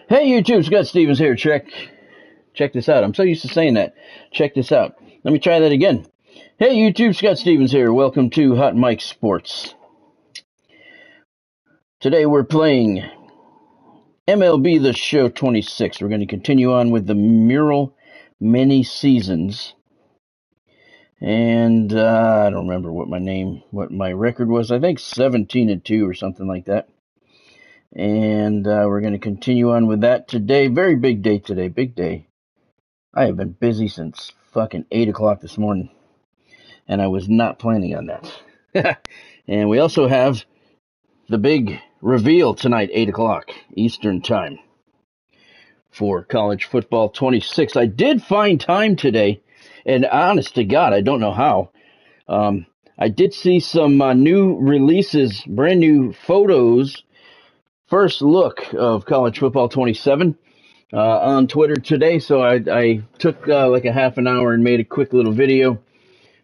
Hey YouTube, Scott Stevens here. Check this out. I'm so used to saying that. Check this out. Let me try that again. Hey YouTube, Scott Stevens here. Welcome to Hot Mike Sports. Today we're playing MLB The Show 26. We're going to continue on with the Mural Mini seasons. And I don't remember what my record was. I think 17-2 or something like that. And we're going to continue on with that today. Very big day today. Big day. I have been busy since fucking 8 o'clock this morning. And I was not planning on that. And we also have the big reveal tonight, 8 o'clock Eastern Time, for College Football 26. I did find time today, and honest to God, I don't know how. I did see some new releases, brand new photos, first look of College Football 27 on Twitter today. So I took like a half an hour and made a quick little video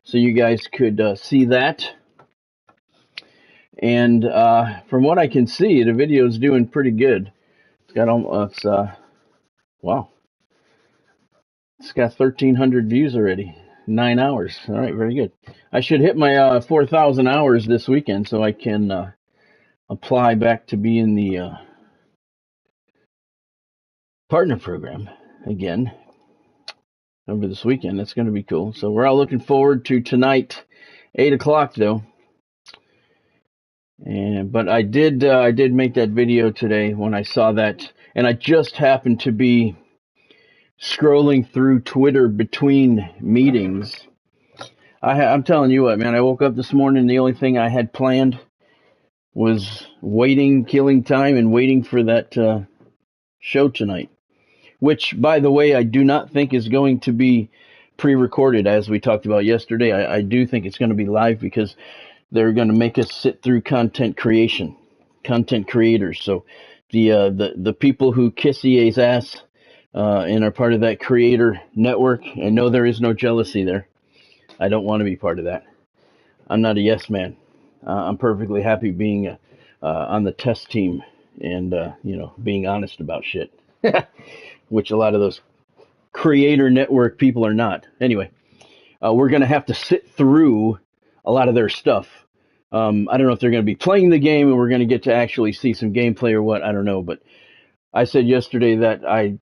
so you guys could see that. And from what I can see, the video is doing pretty good. It's got almost, wow. It's got 1,300 views already. 9 hours. All right, very good. I should hit my 4,000 hours this weekend so I can apply back to be in the partner program again over this weekend. That's going to be cool. So we're all looking forward to tonight, 8 o'clock though. But I did make that video today when I saw that, and I just happened to be scrolling through Twitter between meetings. I'm telling you what, man, I woke up this morning, the only thing I had planned was killing time and waiting for that show tonight, which, by the way, I do not think is going to be pre-recorded, as we talked about yesterday. I do think it's going to be live because they're going to make us sit through content creators. So the people who kiss EA's ass and are part of that creator network, and no, there is no jealousy there. I don't want to be part of that. I'm not a yes man. I'm perfectly happy being on the test team and being honest about shit, which a lot of those creator network people are not. Anyway, we're going to have to sit through a lot of their stuff. I don't know if they're going to be playing the game and we're going to get to actually see some gameplay or what. I don't know. But I said yesterday that I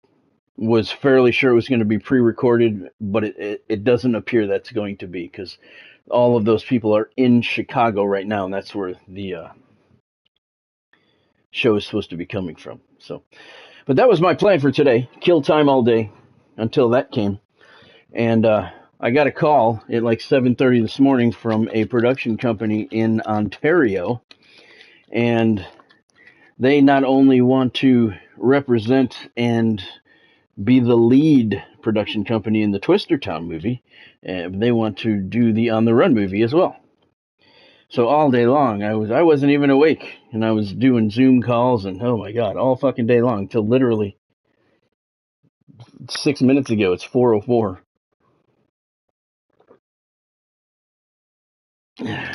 was fairly sure it was going to be pre-recorded, but it doesn't appear that's going to be, because all of those people are in Chicago right now, and that's where the show is supposed to be coming from. So, but that was my plan for today. Kill time all day until that came. And I got a call at like 7:30 this morning from a production company in Ontario, and they not only want to represent and be the lead production company in the Twister Town movie, they want to do the On the Run movie as well. So all day long, I wasn't even awake, and I was doing Zoom calls, and oh my God, all fucking day long till literally 6 minutes ago. It's 4:04.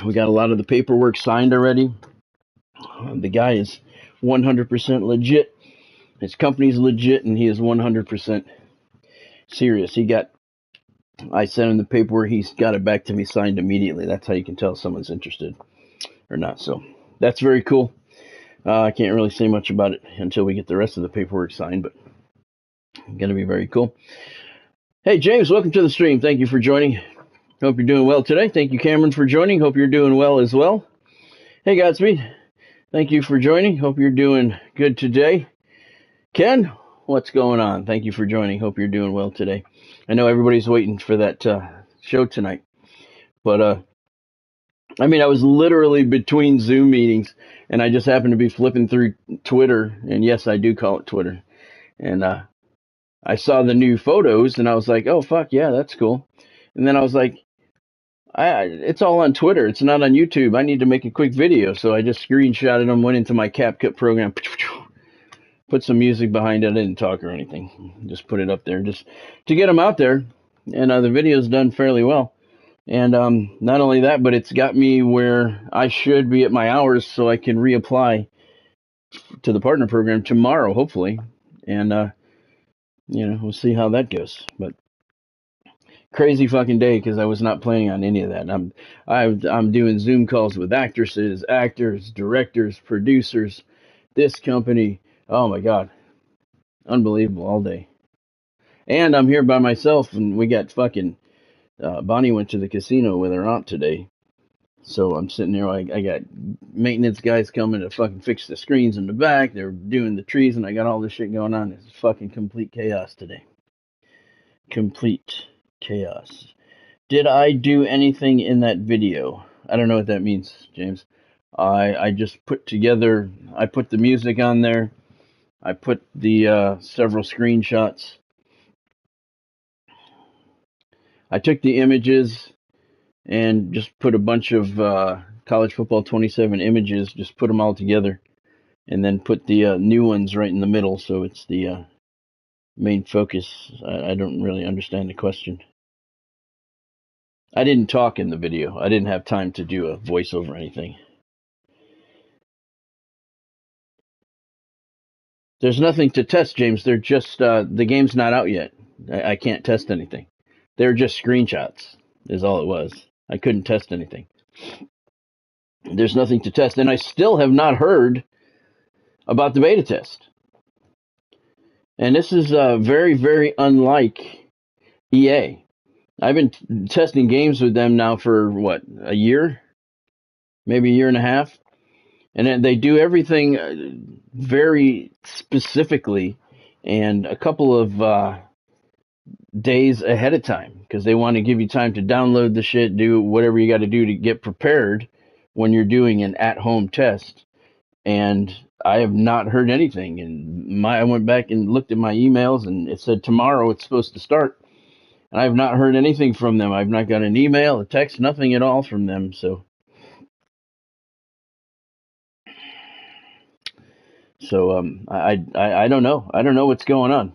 We got a lot of the paperwork signed already. The guy is 100% legit. His company's legit, and he is 100% serious. I sent him the paperwork. He's got it back to me signed immediately. That's how you can tell if someone's interested or not. So that's very cool. I can't really say much about it until we get the rest of the paperwork signed, but it's going to be very cool. Hey, James, welcome to the stream. Thank you for joining. Hope you're doing well today. Thank you, Cameron, for joining. Hope you're doing well as well. Hey, Godspeed. Thank you for joining. Hope you're doing good today. Ken, what's going on? Thank you for joining. Hope you're doing well today. I know everybody's waiting for that show tonight. But, I was literally between Zoom meetings, and I just happened to be flipping through Twitter. And yes, I do call it Twitter. And I saw the new photos, and I was like, oh, fuck, yeah, that's cool. And then I was like, it's all on Twitter. It's not on YouTube. I need to make a quick video. So I just screenshotted them, went into my CapCut program, put some music behind it. I didn't talk or anything. Just put it up there just to get them out there. And the video's done fairly well. And not only that, but it's got me where I should be at my hours so I can reapply to the partner program tomorrow, hopefully. and we'll see how that goes. But crazy fucking day because I was not planning on any of that. I'm doing Zoom calls with actresses, actors, directors, producers, this company. Oh my god, unbelievable all day. And I'm here by myself, and we got fucking Bonnie went to the casino with her aunt today. So I'm sitting there, I got maintenance guys coming to fucking fix the screens in the back. They're doing the trees, and I got all this shit going on. It's fucking complete chaos today. Complete chaos. Did I do anything in that video? I don't know what that means, James. I just put together, I put the music on there. I put the several screenshots. I took the images and just put a bunch of College Football 27 images, just put them all together, and then put the new ones right in the middle, so it's the main focus. I don't really understand the question. I didn't talk in the video. I didn't have time to do a voiceover or anything. There's nothing to test, James. They're just, the game's not out yet. I can't test anything. They're just screenshots, is all it was. I couldn't test anything. There's nothing to test. And I still have not heard about the beta test. And this is very, very unlike EA. I've been testing games with them now for, what, a year? Maybe a year and a half? And they do everything very specifically and a couple of days ahead of time because they want to give you time to download the shit, do whatever you got to do to get prepared when you're doing an at-home test. And I have not heard anything. And I went back and looked at my emails, and it said tomorrow it's supposed to start. And I have not heard anything from them. I've not got an email, a text, nothing at all from them. So I don't know. I don't know what's going on.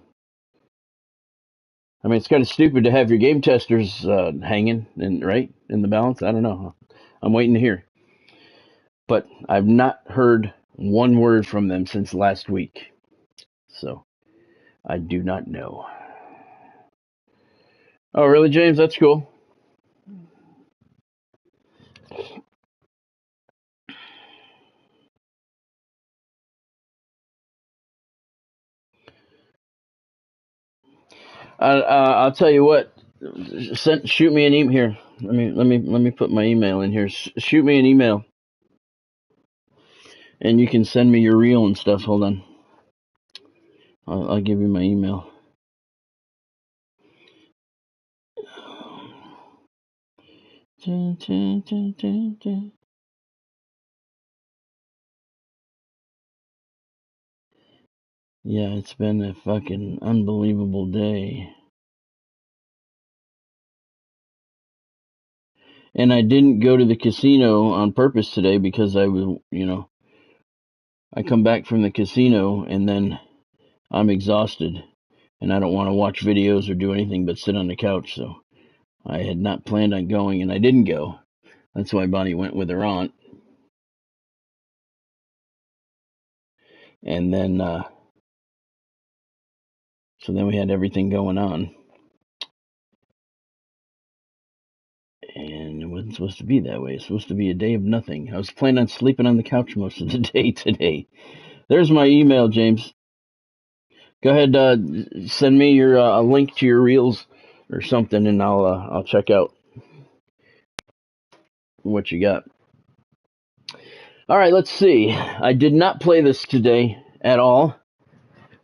I mean, it's kind of stupid to have your game testers hanging right in the balance. I don't know. I'm waiting to hear. But I've not heard one word from them since last week. So I do not know. Oh, really, James? That's cool. I'll tell you what. Shoot me an email here. Let me put my email in here. Shoot me an email, and you can send me your reel and stuff. Hold on. I'll give you my email. Yeah, it's been a fucking unbelievable day. And I didn't go to the casino on purpose today because I was, I come back from the casino and then I'm exhausted and I don't want to watch videos or do anything but sit on the couch. So I had not planned on going and I didn't go. That's why Bonnie went with her aunt. And then, so then we had everything going on. And it wasn't supposed to be that way. It's supposed to be a day of nothing. I was planning on sleeping on the couch most of the day today. There's my email, James. Go ahead, send me your a link to your reels or something, and I'll check out what you got. All right, let's see. I did not play this today at all.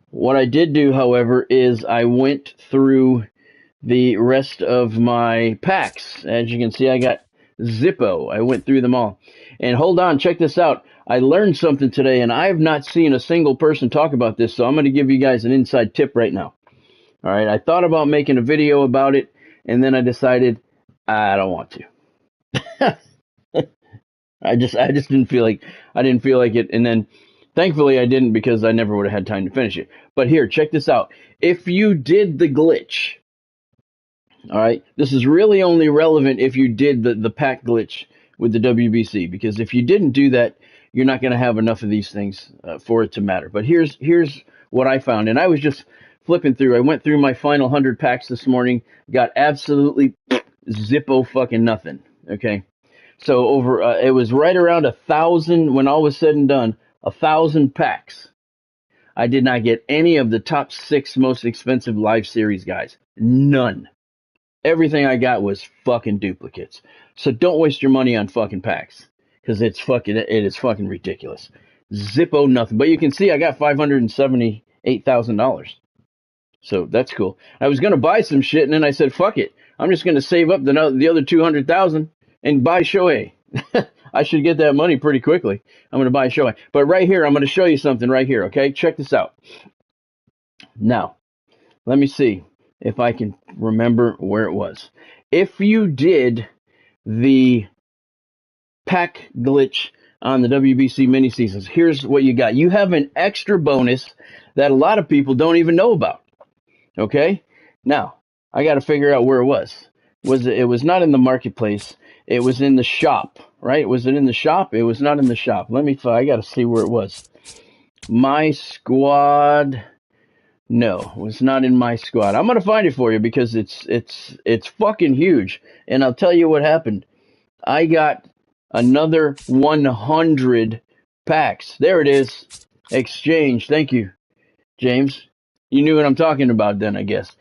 What I did do, however, is I went through the rest of my packs. As you can see, I got Zippo. I went through them all. And hold on, check this out. I learned something today, and I have not seen a single person talk about this, so I'm going to give you guys an inside tip right now. All right, I thought about making a video about it, and then I decided I don't want to. I just didn't feel like it, and then thankfully I didn't because I never would have had time to finish it. But here, check this out. If you did the glitch, all right, this is really only relevant if you did the pack glitch with the WBC, because if you didn't do that, you're not going to have enough of these things for it to matter. But here's what I found. And I was just flipping through. I went through my final 100 packs this morning, got absolutely zippo fucking nothing. Okay. So it was right around 1,000 when all was said and done, 1,000 packs. I did not get any of the top 6 most expensive live series guys. None. Everything I got was fucking duplicates. So don't waste your money on fucking packs, because it is fucking ridiculous. Zippo nothing. But you can see I got $578,000. So that's cool. I was gonna buy some shit, and then I said, "Fuck it. I'm just gonna save up the other 200,000 and buy Shohei." I should get that money pretty quickly. I'm gonna buy Shohei. But right here, I'm gonna show you something right here. Okay, check this out. Now, let me see if I can remember where it was. If you did the pack glitch on the WBC mini seasons, here's what you got. You have an extra bonus that a lot of people don't even know about. Okay? Now, I got to figure out where it was. It was not in the marketplace. It was in the shop, right? Was it in the shop? It was not in the shop. I got to see where it was. My squad. No, it was not in my squad. I'm going to find it for you because it's fucking huge. And I'll tell you what happened. I got another 100 packs. There it is. Exchange. Thank you, James. You knew what I'm talking about then, I guess.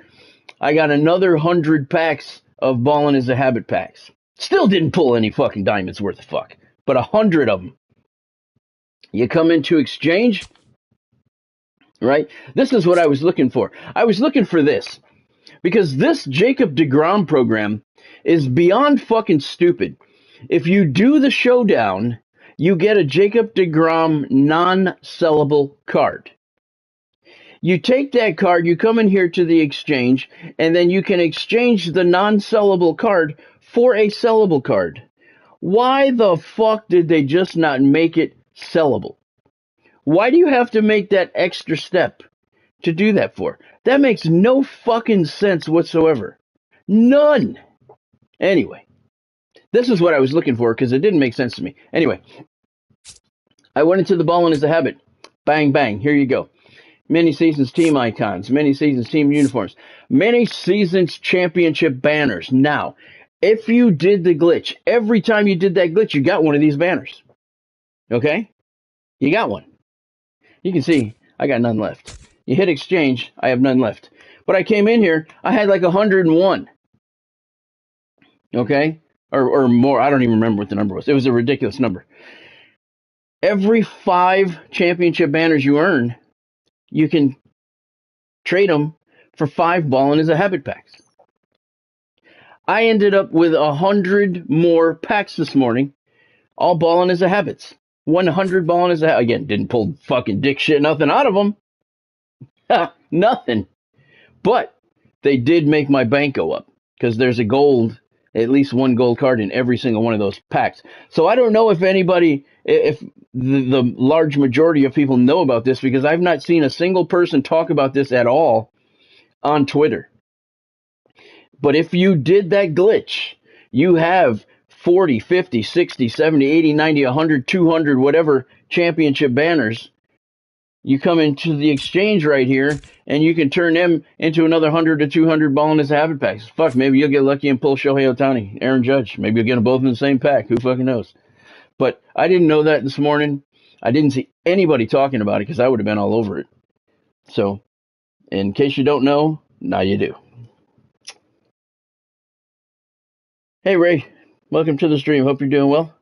I got another 100 packs of Ballin' is a Habit packs. Still didn't pull any fucking diamonds worth of fuck. But 100 of them. You come into exchange, right? This is what I was looking for. I was looking for this. Because this Jacob deGrom program is beyond fucking stupid. If you do the showdown, you get a Jacob deGrom non-sellable card. You take that card, you come in here to the exchange, and then you can exchange the non-sellable card for a sellable card. Why the fuck did they just not make it sellable? Why do you have to make that extra step to do that for? That makes no fucking sense whatsoever. None. Anyway, this is what I was looking for because it didn't make sense to me. Anyway, I went into the Ballin' is a Habit. Bang, bang. Here you go. Many seasons team icons, many seasons team uniforms, many seasons championship banners. Now, if you did the glitch, every time you did that glitch, you got one of these banners. Okay? You got one. You can see I got none left. You hit exchange, I have none left. But I came in here, I had like 101. Okay? Or more. I don't even remember what the number was. It was a ridiculous number. Every 5 championship banners you earn, you can trade them for 5 Ballin' is a Habit packs. I ended up with 100 more packs this morning, all Ballin' is a Habits. 100 Ballin' is a Habit. Again, didn't pull fucking dick shit, nothing out of them. Nothing. But they did make my bank go up because there's a gold, at least one gold card in every single one of those packs. So I don't know if the large majority of people know about this because I've not seen a single person talk about this at all on Twitter. But if you did that glitch, you have 40, 50, 60, 70, 80, 90, 100, 200, whatever championship banners. You come into the exchange right here, and you can turn them into another 100 to 200 Ballin' is a Habit packs. Fuck, maybe you'll get lucky and pull Shohei Ohtani, Aaron Judge. Maybe you'll get them both in the same pack. Who fucking knows? But I didn't know that this morning. I didn't see anybody talking about it because I would have been all over it. So, in case you don't know, now you do. Hey, Ray. Welcome to the stream. Hope you're doing well.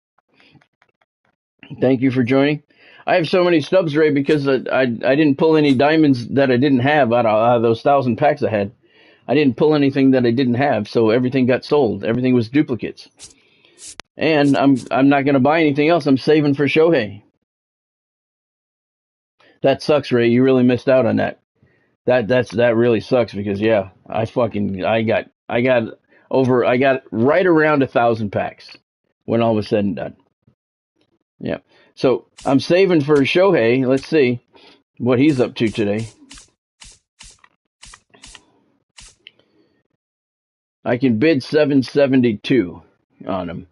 Thank you for joining. I have so many stubs, Ray, because I didn't pull any diamonds that I didn't have out of those 1,000 packs I had. I didn't pull anything that I didn't have, so everything got sold. Everything was duplicates. And I'm not going to buy anything else. I'm saving for Shohei. That sucks, Ray. You really missed out on that. That really sucks because yeah, I got right around 1,000 packs when all was said and done. Yeah. So I'm saving for Shohei. Let's see what he's up to today. I can bid 772 on him.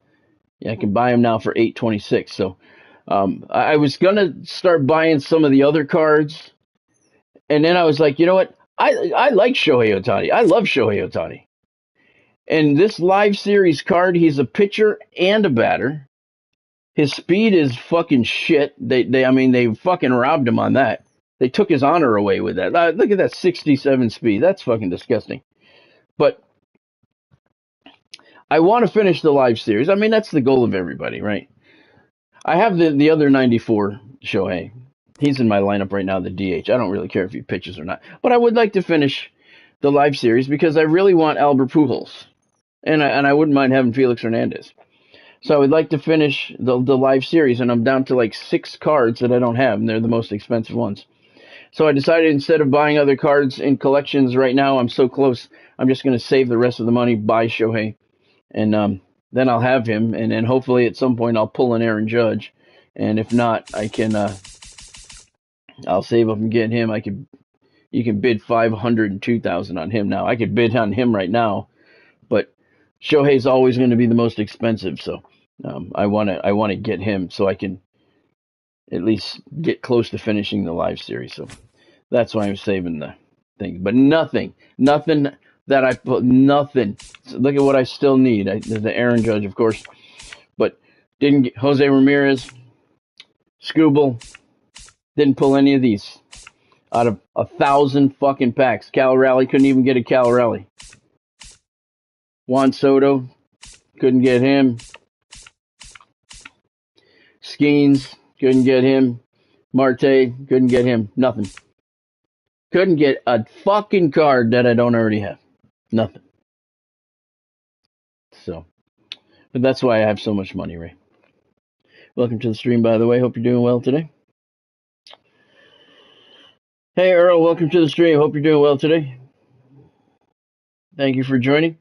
Yeah, I can buy him now for 826. So I was gonna start buying some of the other cards And then I was like, you know what? I like Shohei Ohtani. I love Shohei Ohtani. And this live series card, he's a pitcher and a batter. His speed is fucking shit. I mean, they fucking robbed him on that. They took his honor away with that. Look at that 67 speed. That's fucking disgusting. But I want to finish the live series. I mean, that's the goal of everybody, right? I have the other 94 Shohei. He's in my lineup right now, the DH. I don't really care if he pitches or not. But I would like to finish the live series because I really want Albert Pujols. And I wouldn't mind having Felix Hernandez. So I would like to finish the live series, and I'm down to like 6 cards that I don't have, and they're the most expensive ones. So I decided instead of buying other cards in collections right now, I'm so close, I'm just going to save the rest of the money, buy Shohei, and then I'll have him, and then hopefully at some point I'll pull an Aaron Judge, and if not, I can I'll save up and get him. You can bid 502,000 on him now. I could bid on him right now, but Shohei's always going to be the most expensive, so I want to get him so I can at least get close to finishing the live series. So that's why I'm saving the thing. But nothing that I put, nothing. So look at what I still need. The Aaron Judge, of course, but didn't get Jose Ramirez, Scooble. Didn't pull any of these out of 1,000 fucking packs. Cal Raleigh couldn't even get a Cal Raleigh. Juan Soto, couldn't get him. Skeens, couldn't get him. Marte, couldn't get him. Nothing. Couldn't get a fucking card that I don't already have. Nothing. So, but that's why I have so much money, Ray. Welcome to the stream, by the way. Hope you're doing well today. Hey, Earl, welcome to the stream. Hope you're doing well today. Thank you for joining.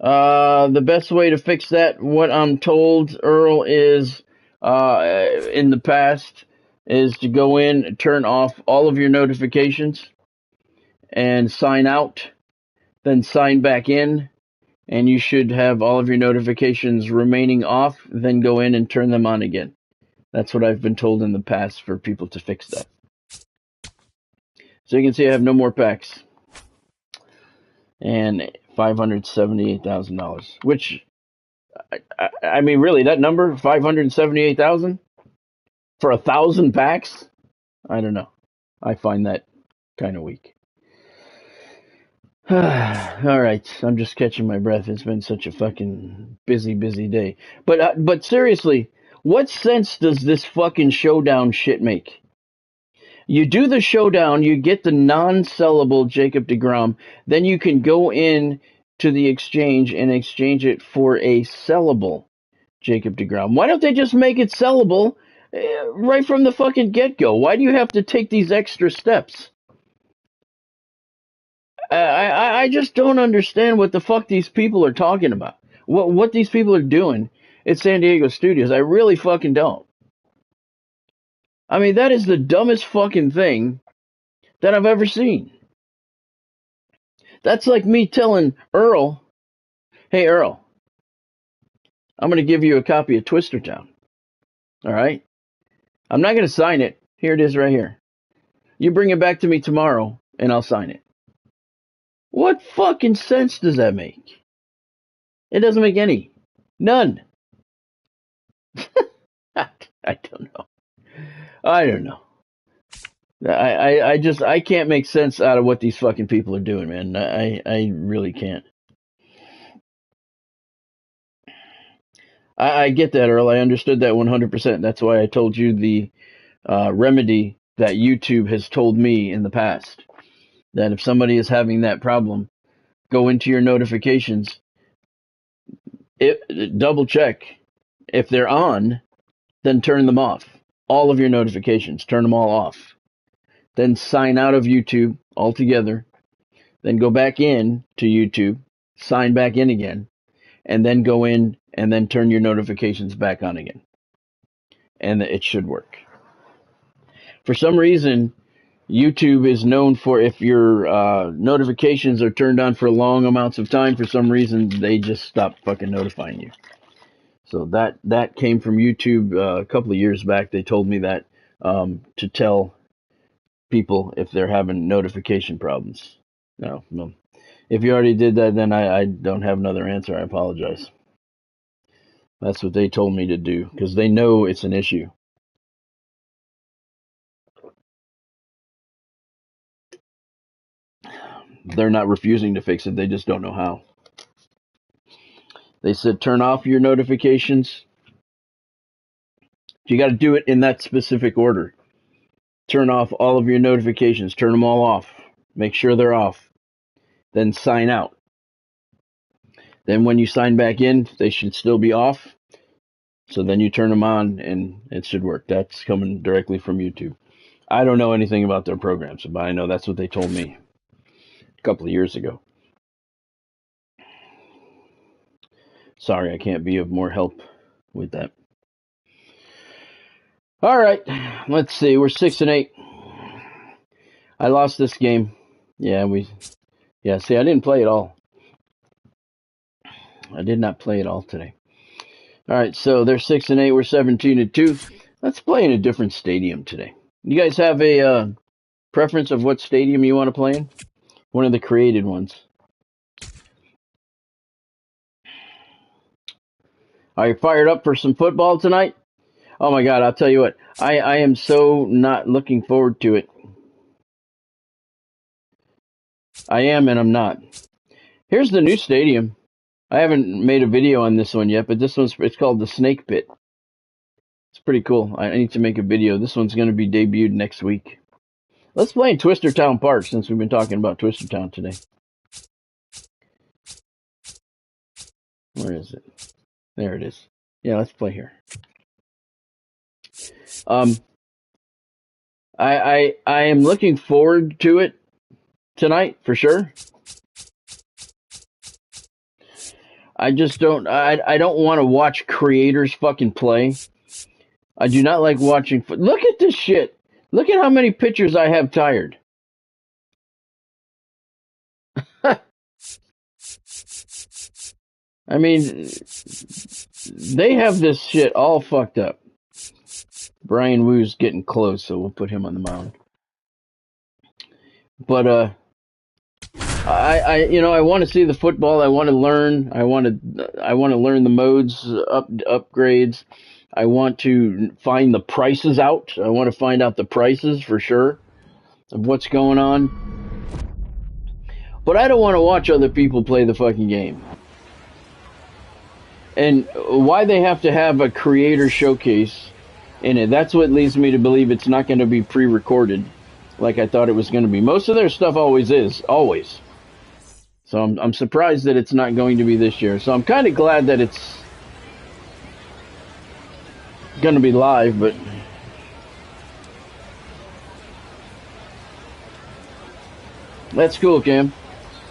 The best way to fix that, what I'm told, Earl, is in the past, is to go in and turn off all of your notifications and sign out, then sign back in, and you should have all of your notifications remaining off, then go in and turn them on again. That's what I've been told in the past for people to fix that. So you can see I have no more packs. And $578,000, which, I mean, really, that number, 578,000 for 1,000 packs? I don't know. I find that kind of weak. All right, I'm just catching my breath. It's been such a fucking busy day. But seriously, what sense does this fucking showdown shit make? You do the showdown, you get the non-sellable Jacob deGrom, then you can go in to the exchange and exchange it for a sellable Jacob deGrom. Why don't they just make it sellable right from the fucking get-go? Why do you have to take these extra steps? I just don't understand what the fuck these people are talking about. What these people are doing at San Diego Studios. I really fucking don't. I mean, that is the dumbest fucking thing that I've ever seen. That's like me telling Earl, hey, Earl, I'm going to give you a copy of Twister Town. All right? I'm not going to sign it. Here it is right here. You bring it back to me tomorrow, and I'll sign it. What fucking sense does that make? It doesn't make any. None. I don't know. I don't know. I can't make sense out of what these fucking people are doing, man. I really can't. I get that, Earl. I understood that 100%. That's why I told you the remedy that YouTube has told me in the past. That if somebody is having that problem, go into your notifications, double check. If they're on, then turn them off. All of your notifications, turn them all off. Then sign out of YouTube altogether. Then go back in to YouTube, sign back in again, and then go in and then turn your notifications back on again. And it should work. For some reason, YouTube is known for if your notifications are turned on for long amounts of time, for some reason, they just stop fucking notifying you. So that came from YouTube a couple of years back. They told me that to tell people if they're having notification problems. No, no. If you already did that, then I don't have another answer. I apologize. That's what they told me to do because they know it's an issue. They're not refusing to fix it. They just don't know how. They said turn off your notifications. You got to do it in that specific order. Turn off all of your notifications. Turn them all off. Make sure they're off. Then sign out. Then when you sign back in, they should still be off. So then you turn them on and it should work. That's coming directly from YouTube. I don't know anything about their programs, but I know that's what they told me a couple of years ago. Sorry, I can't be of more help with that. All right, let's see. We're 6-8. I lost this game. Yeah, see, I didn't play at all. I did not play at all today. All right, so they're 6-8. We're 17-2. Let's play in a different stadium today. You guys have a preference of what stadium you want to play in? One of the created ones. Are you fired up for some football tonight? Oh my God, I'll tell you what. I am so not looking forward to it. I am and I'm not. Here's the new stadium. I haven't made a video on this one yet, but it's called the Snake Pit. It's pretty cool. I need to make a video. This one's going to be debuted next week. Let's play in Twister Town Park since we've been talking about Twister Town today. Where is it? There it is. Yeah, let's play here. I am looking forward to it tonight for sure. I just don't. I don't want to watch creators fucking play. I do not like watching. Look at this shit. Look at how many pictures I have tired. I mean, they have this shit all fucked up. Brian Woo's getting close, so we'll put him on the mound. But I want to see the football. I want to learn. I want to learn the modes, upgrades. I want to find the prices out. I want to find out the prices for sure of what's going on. But I don't want to watch other people play the fucking game. And why they have to have a creator showcase in it, that's what leads me to believe it's not going to be pre-recorded like I thought it was going to be. Most of their stuff always is, always. So I'm surprised that it's not going to be this year. So I'm kind of glad that it's going to be live, but that's cool, Cam.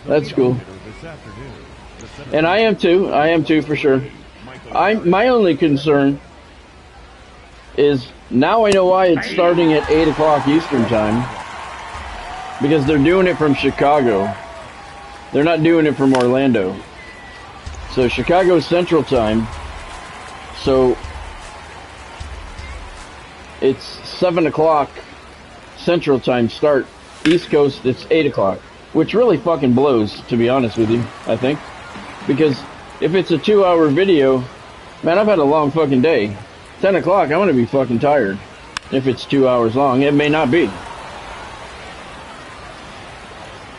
That's cool. And I am too for sure. My only concern is now I know why it's starting at 8 o'clock Eastern time, because they're doing it from Chicago. They're not doing it from Orlando. So Chicago Central Time. So it's 7 o'clock Central Time start. East Coast, it's 8 o'clock. Which really fucking blows, to be honest with you, I think. Because if it's a 2-hour video, man, I've had a long fucking day. 10 o'clock, I'm going to be fucking tired. If it's 2 hours long, it may not be.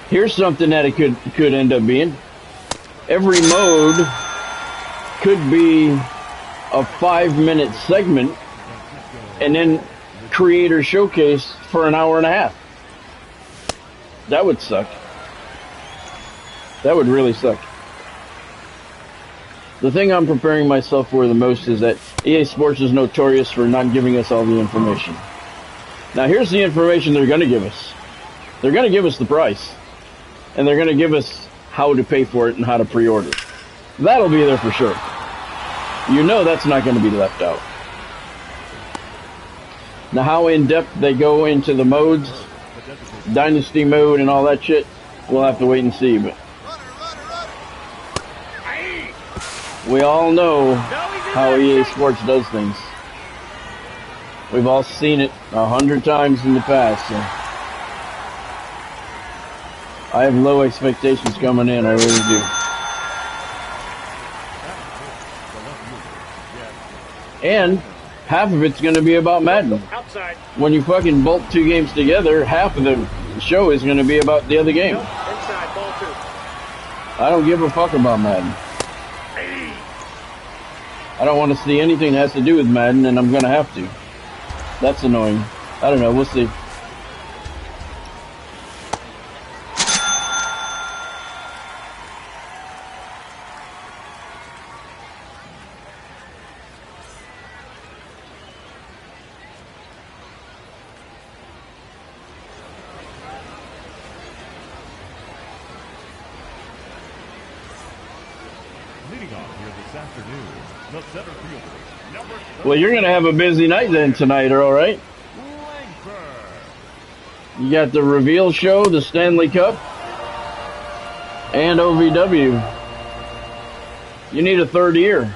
Here's something that it could end up being. Every mode could be a 5-minute segment and then creator showcase for an hour and a half. That would suck. That would really suck. The thing I'm preparing myself for the most is that EA Sports is notorious for not giving us all the information. Now here's the information they're going to give us. They're going to give us the price. And they're going to give us how to pay for it and how to pre-order. That'll be there for sure. You know that's not going to be left out. Now how in-depth they go into the modes, Dynasty mode and all that shit, we'll have to wait and see. But we all know how EA Sports does things. We've all seen it 100 times in the past. So I have low expectations coming in. I really do. And half of it's going to be about Madden. Outside. When you fucking bolt two games together, half of the show is going to be about the other game. Inside, ball two. I don't give a fuck about Madden. I don't want to see anything that has to do with Madden, and I'm going to have to. That's annoying. I don't know. We'll see. Well, you're going to have a busy night then tonight, all right? You got the reveal show, the Stanley Cup, and OVW. You need a third ear.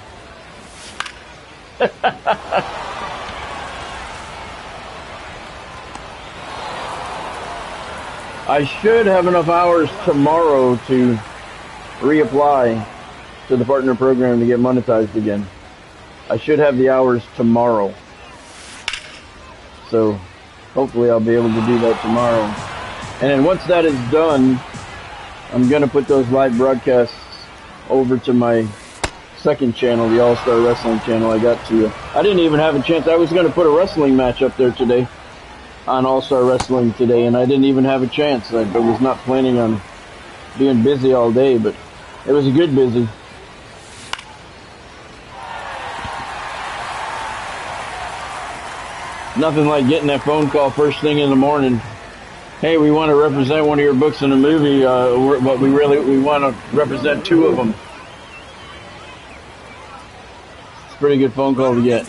I should have enough hours tomorrow to reapply to the partner program to get monetized again. I should have the hours tomorrow. So hopefully I'll be able to do that tomorrow. And then once that is done, I'm going to put those live broadcasts over to my second channel, the All-Star Wrestling channel. I didn't even have a chance. I was going to put a wrestling match up there today on All-Star Wrestling today, and I didn't even have a chance. I was not planning on being busy all day, but it was a good busy. Nothing like getting that phone call first thing in the morning. Hey, we want to represent one of your books in a movie, but we want to represent two of them. It's a pretty good phone call to get.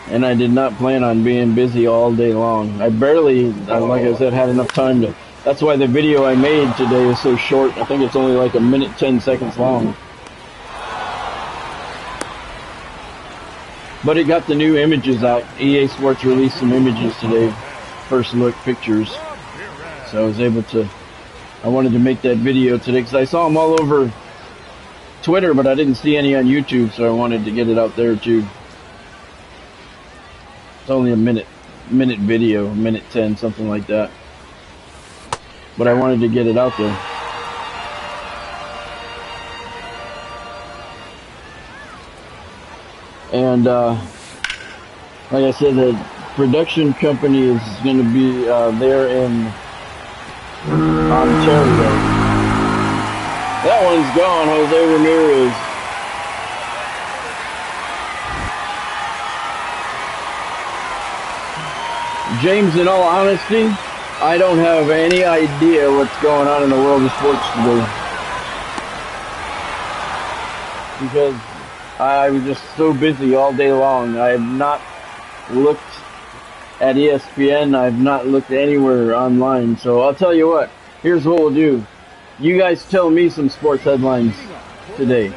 And I did not plan on being busy all day long. I barely, like I said, had enough time to. That's why the video I made today is so short. I think it's only like a minute, 10 seconds long. But it got the new images out. EA Sports released some images today. First look pictures. So I was able to, I wanted to make that video today because I saw them all over Twitter, but I didn't see any on YouTube, so I wanted to get it out there too. It's only a minute video, minute 10, something like that. But I wanted to get it out there. And like I said, the production company is going to be there in Ontario. That one's gone, Jose Ramirez. James, in all honesty, I don't have any idea what's going on in the world of sports today. Because I was just so busy all day long. I have not looked at ESPN. I have not looked anywhere online. So I'll tell you what. Here's what we'll do. You guys tell me some sports headlines today.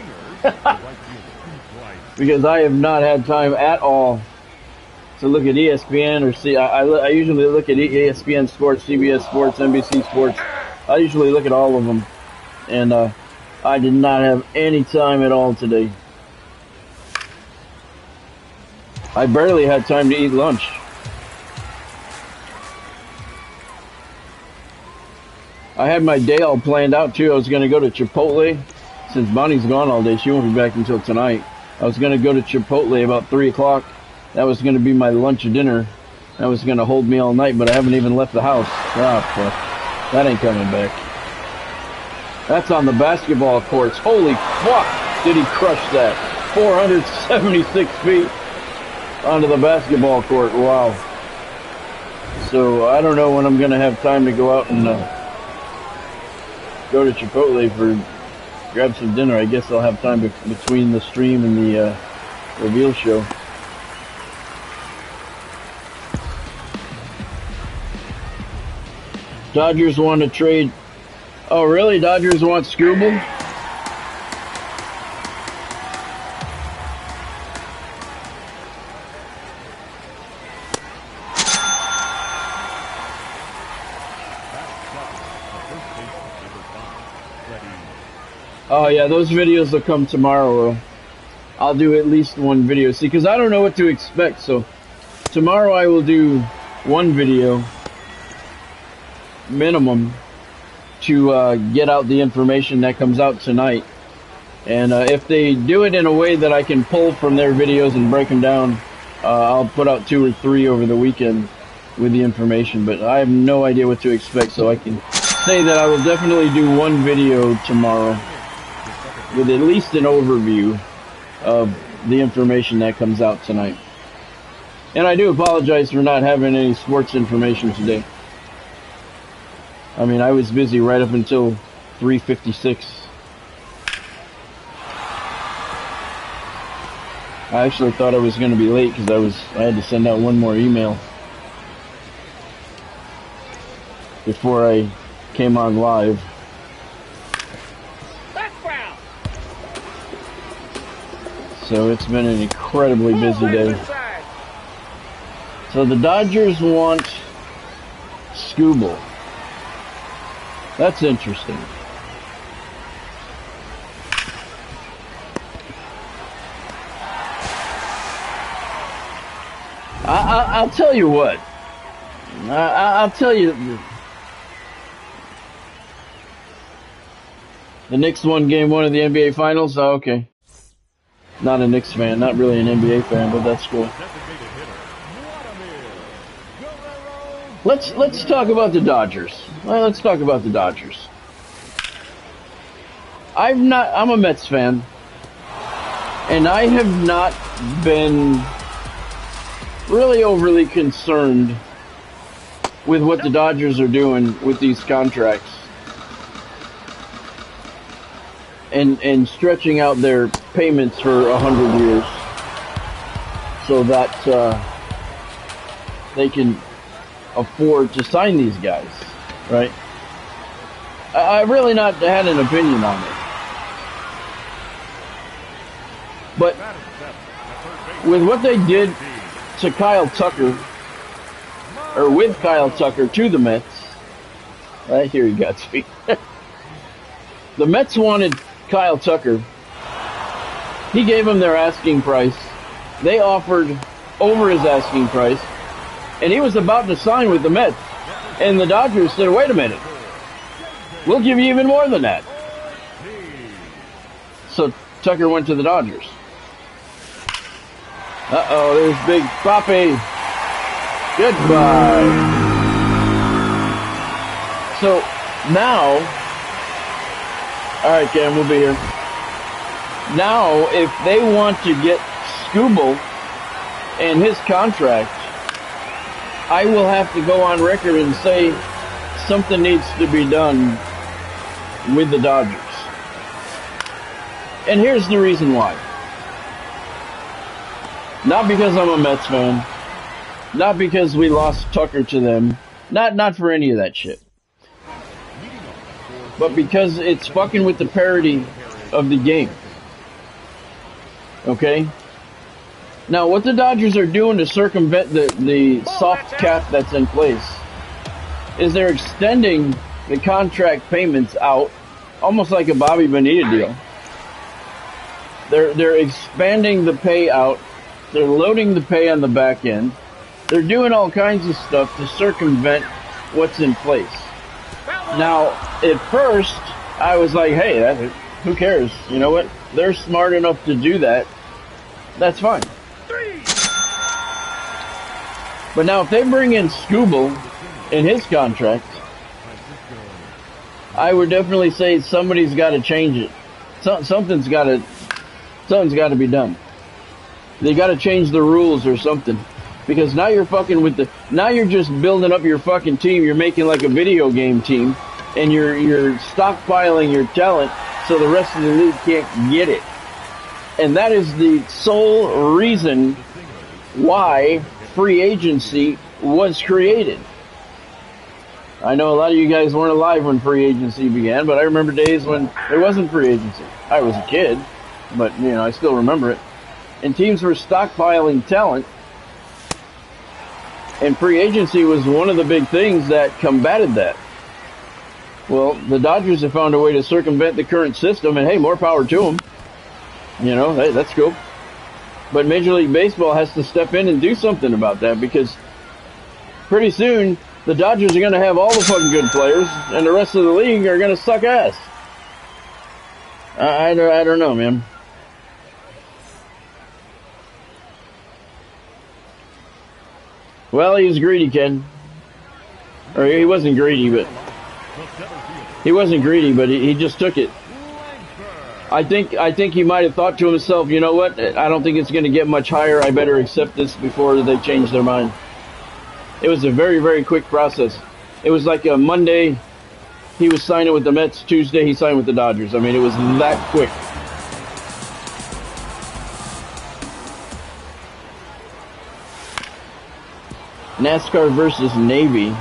Because I have not had time at all to look at ESPN or see. I usually look at ESPN Sports, CBS Sports, NBC Sports. I usually look at all of them. And I did not have any time at all today. I barely had time to eat lunch. I had my day all planned out too. I was going to go to Chipotle. Since Bonnie's gone all day, she won't be back until tonight. I was going to go to Chipotle about 3 o'clock. That was going to be my lunch dinner. That was going to hold me all night, but I haven't even left the house. Ah, fuck. That ain't coming back. That's on the basketball courts. Holy fuck, did he crush that. 476 feet onto the basketball court. Wow. So I don't know when I'm going to have time to go out and go to Chipotle grab some dinner. I guess I'll have time between the stream and the reveal show. Dodgers want to trade. Oh, really? Dodgers want Scooble? Oh yeah, those videos will come tomorrow. I'll do at least one video. See, because I don't know what to expect, so tomorrow I will do one video minimum to get out the information that comes out tonight. And if they do it in a way that I can pull from their videos and break them down, I'll put out 2 or 3 over the weekend with the information. But I have no idea what to expect, so I can say that I will definitely do one video tomorrow with at least an overview of the information that comes out tonight. And I do apologize for not having any sports information today. I mean, I was busy right up until 3:56. I actually thought I was going to be late because I had to send out one more email before I came on live. So it's been an incredibly busy day. So the Dodgers want Skubal. That's interesting. I'll tell you what. I'll tell you. The Knicks won Game 1 of the NBA Finals? Oh, okay. Not a Knicks fan, not really an NBA fan, but that's cool. Let's talk about the Dodgers. Well, let's talk about the Dodgers. I'm a Mets fan, and I have not been really overly concerned with what the Dodgers are doing with these contracts and stretching out their payments for 100 years so that they can afford to sign these guys, right? I've really not had an opinion on it. But with what they did to Kyle Tucker, or with Kyle Tucker to the Mets, I hear you got speak. The Mets wanted Kyle Tucker. He gave them their asking price. They offered over his asking price, and he was about to sign with the Mets. And the Dodgers said, wait a minute, we'll give you even more than that. So Tucker went to the Dodgers. Uh-oh, there's Big Papi. Goodbye. So now, all right, Cam, we'll be here. Now, if they want to get Skubal and his contract, I will have to go on record and say something needs to be done with the Dodgers. And here's the reason why. Not because I'm a Mets fan. Not because we lost Tucker to them. Not for any of that shit. But because it's fucking with the parity of the game. Okay? Now, what the Dodgers are doing to circumvent the soft cap that's in place is they're extending the contract payments out, almost like a Bobby Bonilla deal. They're expanding the payout. They're loading the pay on the back end. They're doing all kinds of stuff to circumvent what's in place. Now, at first, I was like, hey, who cares? You know what? They're smart enough to do that. That's fine. But now, if they bring in Skubal in his contract, I would definitely say somebody's got to change it. Something's got to be done. They got to change the rules or something. Because now you're fucking with now you're just building up your fucking team. You're making like a video game team. And you're stockpiling your talent so the rest of the league can't get it. And that is the sole reason why free agency was created. I know a lot of you guys weren't alive when free agency began, but I remember days when there wasn't free agency. I was a kid, but I still remember it. And teams were stockpiling talent. And free agency was one of the big things that combated that. Well, the Dodgers have found a way to circumvent the current system, and hey, more power to them. You know, hey, that's cool. But Major League Baseball has to step in and do something about that, because pretty soon the Dodgers are going to have all the fucking good players, and the rest of the league are going to suck ass. I don't know, man. Well, he was greedy, Ken. Or he wasn't greedy, but he just took it. I think he might have thought to himself, you know what? I don't think it's going to get much higher. I better accept this before they change their mind. It was a very, very quick process. It was like a Monday, he was signing with the Mets. Tuesday, he signed with the Dodgers. I mean, it was that quick. NASCAR versus Navy.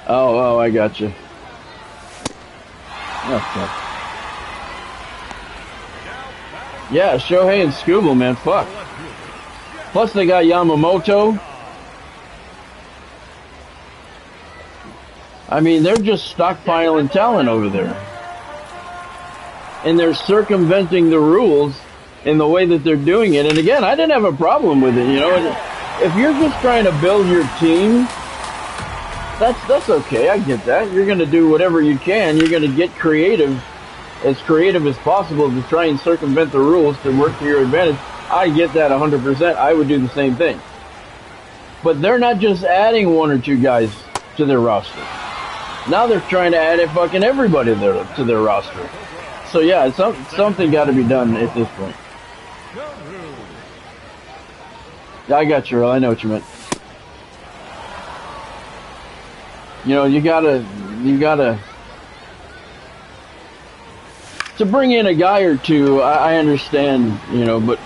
Oh, I got you. Okay. Yeah, Shohei and Scooble, man, fuck. Plus they got Yamamoto. I mean, they're just stockpiling talent over there. And they're circumventing the rules in the way that they're doing it. And again, I didn't have a problem with it, you know. If you're just trying to build your team, that's okay. I get that. You're going to do whatever you can. You're going to get creative as possible to try and circumvent the rules to work to your advantage. I get that 100%. I would do the same thing. But they're not just adding one or two guys to their roster. Now they're trying to add fucking everybody to their roster. So yeah, something got to be done at this point. Yeah, I got you, Earl. I know what you meant. You know, you gotta to bring in a guy or two. I understand, you know, but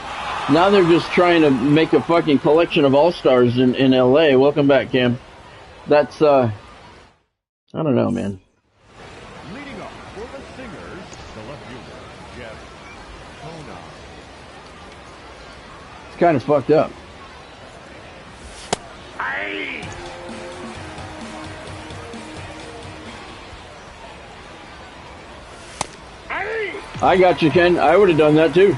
now they're just trying to make a fucking collection of all-stars in LA. Welcome back, Cam. That's I don't know, man. Leading up for the Singers, the left fielder, Jeff Kona. It's kind of fucked up. I got you, Ken. I would have done that too.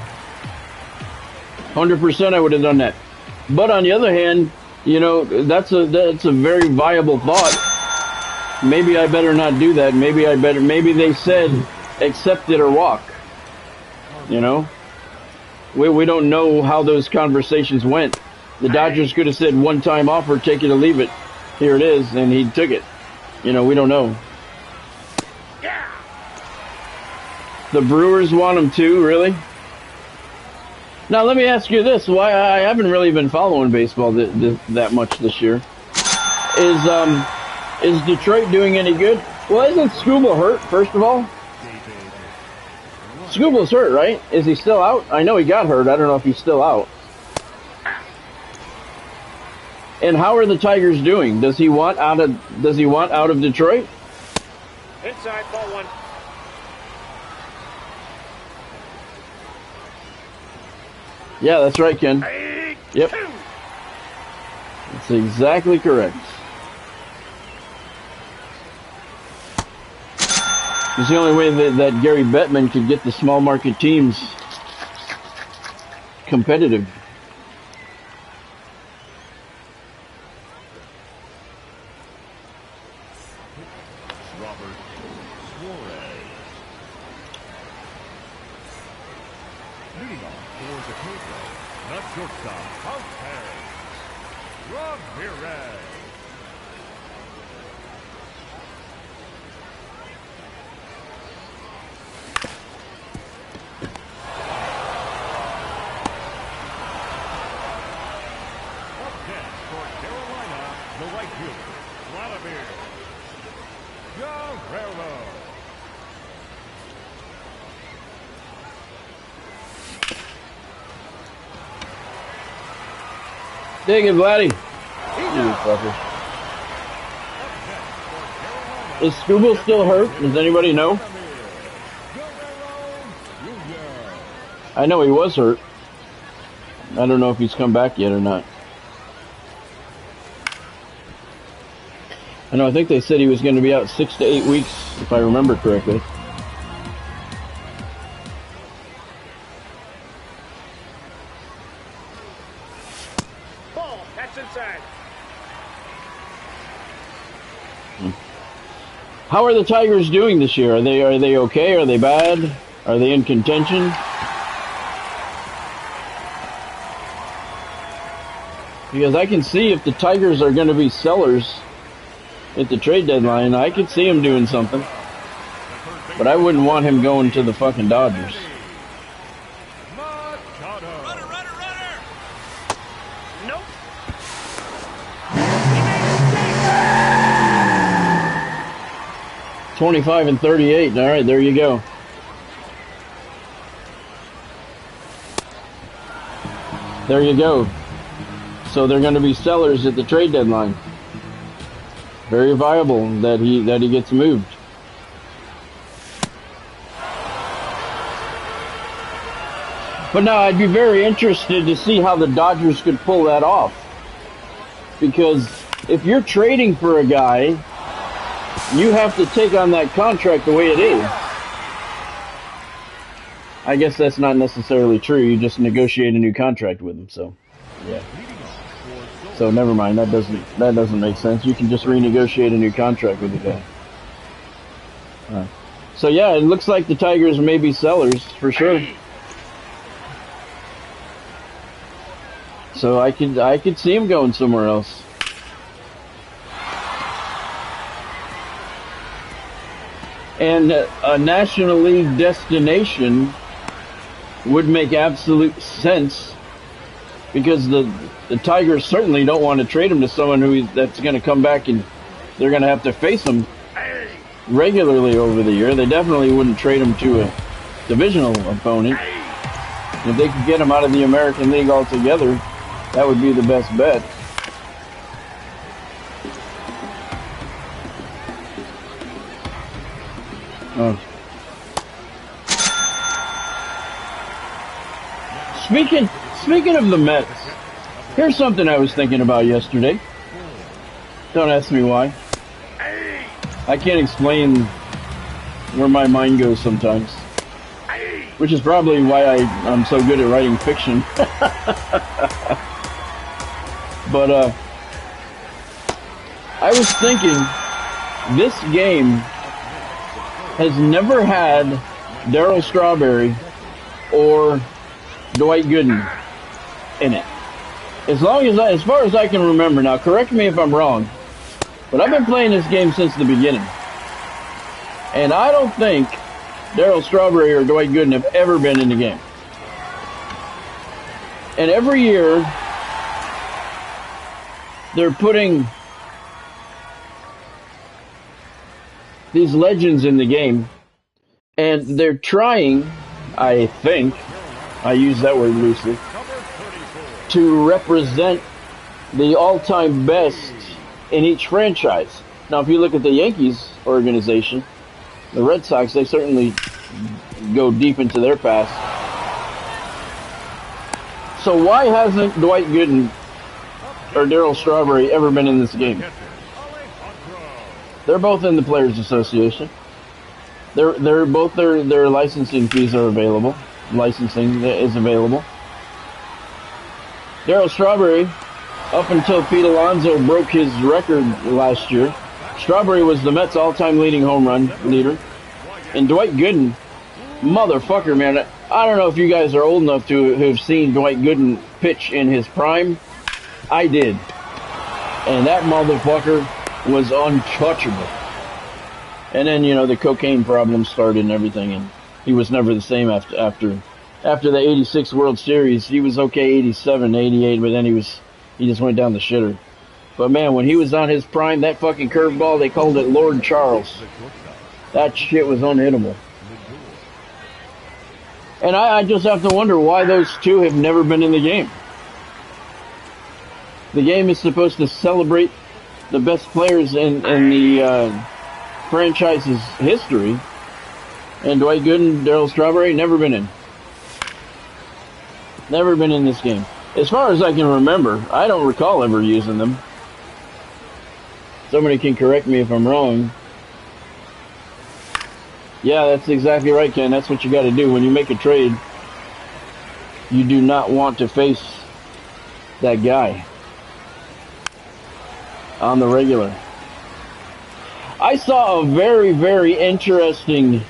100% I would have done that. But on the other hand, you know, that's a very viable thought. Maybe I better not do that. Maybe they said accept it or walk. You know? We don't know how those conversations went. The Dodgers could have said one-time offer, take it or leave it. Here it is, and he took it. You know, we don't know. The Brewers want him too, really? Now, let me ask you this. Why I haven't really been following baseball that much this year. Is Detroit doing any good? Well, isn't Scooble hurt, first of all? Scooble's hurt, right? Is he still out? I know he got hurt. I don't know if he's still out. And how are the Tigers doing? Does he want out of Detroit? Inside, ball one. Yeah, that's right, Ken. Yep. That's exactly correct. It's the only way that Gary Bettman could get the small market teams competitive. Dig it, Vladdy. You fucker. Is Scooble still hurt? Does anybody know? I know he was hurt. I don't know if he's come back yet or not. I know, I think they said he was going to be out 6 to 8 weeks, if I remember correctly. Ball, that's inside. How are the Tigers doing this year? Are they okay? Are they bad? Are they in contention? Because I can see if the Tigers are going to be sellers at the trade deadline, I could see him doing something. But I wouldn't want him going to the fucking Dodgers. Runner, runner, runner! Nope. 25 and 38. All right, there you go. There you go. So they're going to be sellers at the trade deadline. Very viable that he gets moved. But now I'd be very interested to see how the Dodgers could pull that off. Because if you're trading for a guy, you have to take on that contract the way it is. I guess that's not necessarily true. You just negotiate a new contract with him. So, yeah. So never mind. That doesn't make sense. You can just renegotiate a new contract with the guy. So yeah, it looks like the Tigers may be sellers for sure. So I could see him going somewhere else. And a National League destination would make absolute sense, because the Tigers certainly don't want to trade him to someone that's going to come back and they're going to have to face him regularly over the year. They definitely wouldn't trade him to a divisional opponent. If they could get him out of the American League altogether, that would be the best bet. Oh. Speaking of the Mets, here's something I was thinking about yesterday. Don't ask me why. I can't explain where my mind goes sometimes, which is probably why I'm so good at writing fiction. But I was thinking, this game has never had Darryl Strawberry or Dwight Gooden in it. As far as I can remember. Now, correct me if I'm wrong, but I've been playing this game since the beginning, and I don't think Darryl Strawberry or Dwight Gooden have ever been in the game. And every year, they're putting these legends in the game, and they're trying, I think, I use that word loosely, to represent the all-time best in each franchise. Now, if you look at the Yankees organization, the Red Sox, they certainly go deep into their past. So why hasn't Dwight Gooden or Darryl Strawberry ever been in this game? They're both in the Players Association. They're both their licensing fees are available. Licensing is available. Darryl Strawberry, up until Pete Alonso broke his record last year, Strawberry was the Mets' all-time leading home run leader. And Dwight Gooden, motherfucker, man, I don't know if you guys are old enough to have seen Dwight Gooden pitch in his prime. I did. And that motherfucker was untouchable. And then, the cocaine problem started and everything, and he was never the same after the 86 World Series. He was okay 87, 88, but then he just went down the shitter. But man, when he was on his prime, that fucking curveball, they called it Lord Charles. That shit was unhittable. And I just have to wonder why those two have never been in the game. The game is supposed to celebrate the best players in the franchise's history. And Dwight Gooden, Darryl Strawberry, never been in. Never been in this game. As far as I can remember, I don't recall ever using them. Somebody can correct me if I'm wrong. Yeah, that's exactly right, Ken. That's what you got to do when you make a trade. You do not want to face that guy on the regular. I saw a very, very interesting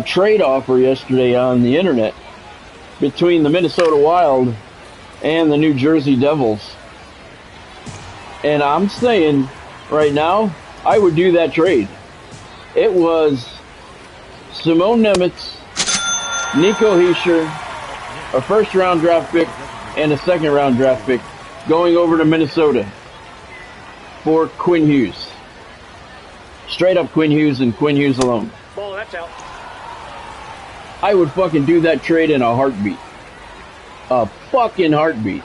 trade offer yesterday on the internet between the Minnesota Wild and the New Jersey Devils. And I'm saying right now, I would do that trade. It was Simone Nemitz, Nico Hischier, a first-round draft pick, and a second-round draft pick going over to Minnesota for Quinn Hughes. Straight up Quinn Hughes and Quinn Hughes alone. Ball, that's out. I would fucking do that trade in a heartbeat. A fucking heartbeat.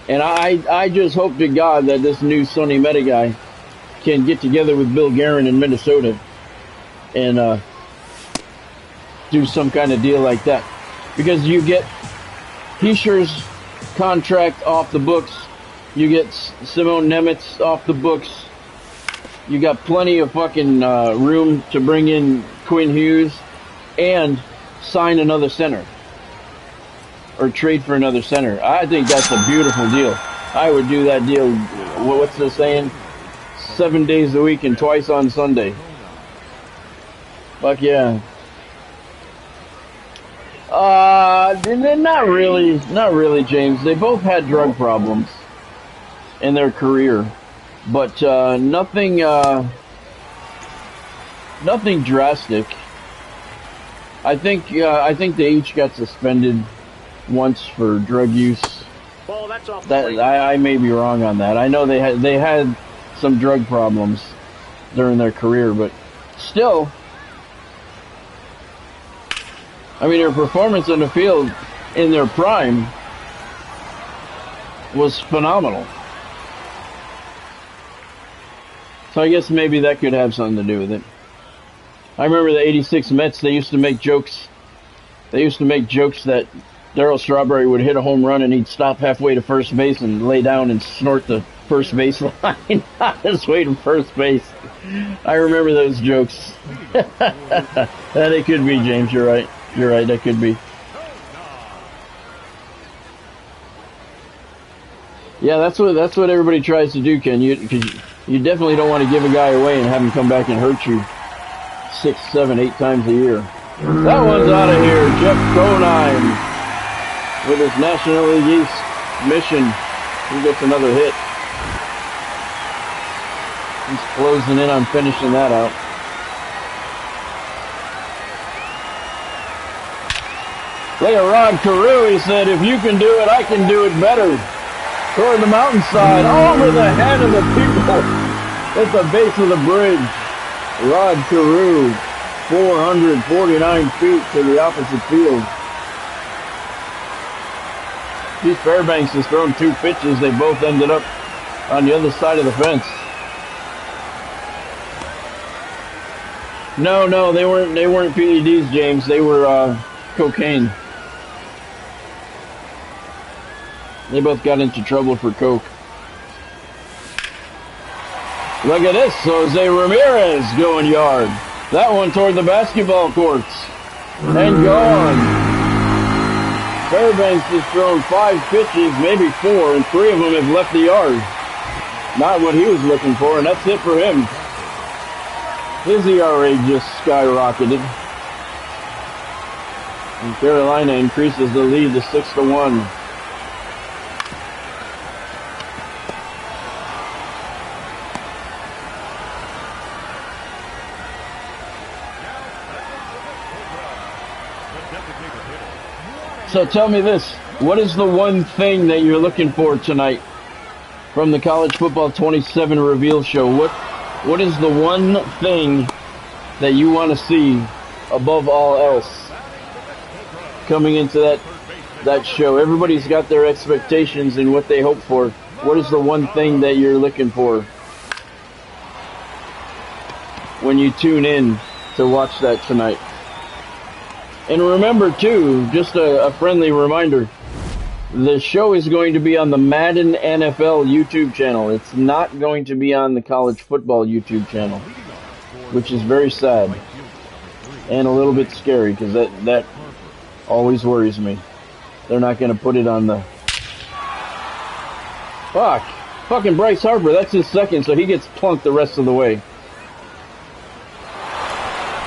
And I just hope to God that this new Sonny Meta guy can get together with Bill Guerin in Minnesota and do some kind of deal like that. Because you get Hischier's contract off the books. You get Simone Nemitz off the books. You got plenty of fucking room to bring in Quinn Hughes and sign another center. Or trade for another center. I think that's a beautiful deal. I would do that deal, what's the saying? 7 days a week and twice on Sunday. Fuck yeah. Not really, James. They both had drug problems in their career. But nothing drastic. I think they each got suspended once for drug use. Ball, that's off. That I may be wrong on that. I know they had some drug problems during their career, but still, I mean, their performance on the field in their prime was phenomenal. So I guess maybe that could have something to do with it. I remember the '86 Mets. They used to make jokes. They used to make jokes that Darryl Strawberry would hit a home run and he'd stop halfway to first base and lay down and snort the first base line on his way to first base. I remember those jokes. That it could be, James. You're right. You're right. That could be. Yeah, that's what everybody tries to do, Ken. Because you definitely don't want to give a guy away and have him come back and hurt you 6, 7, 8 times a year. That one's out of here. Jeff Conine with his National League East mission. He gets another hit. He's closing in on finishing that out. Look at Rod Carew. He said, if you can do it, I can do it better. Toward the mountainside, over the head of the people at the base of the bridge. Rod Carew, 449 feet to the opposite field. Keith Fairbanks has thrown 2 pitches. They both ended up on the other side of the fence. No, they weren't PEDs, James. They were cocaine. They both got into trouble for coke. Look at this, Jose Ramirez going yard. That one toward the basketball courts. And gone. Fairbanks has thrown 5 pitches, maybe 4, and 3 of them have left the yard. Not what he was looking for, and that's it for him. His ERA just skyrocketed. And Carolina increases the lead to 6-1. So tell me this, what is the one thing that you're looking for tonight from the College Football 27 Reveal Show? What is the one thing that you want to see above all else coming into that show? Everybody's got their expectations and what they hope for. What is the one thing that you're looking for when you tune in to watch that tonight? And remember, too, just a friendly reminder, The show is going to be on the Madden NFL YouTube channel. It's not going to be on the college football YouTube channel, which is very sad and a little bit scary because that always worries me. They're not going to put it on the... Fucking Bryce Harper, that's his second, so he gets plunked the rest of the way.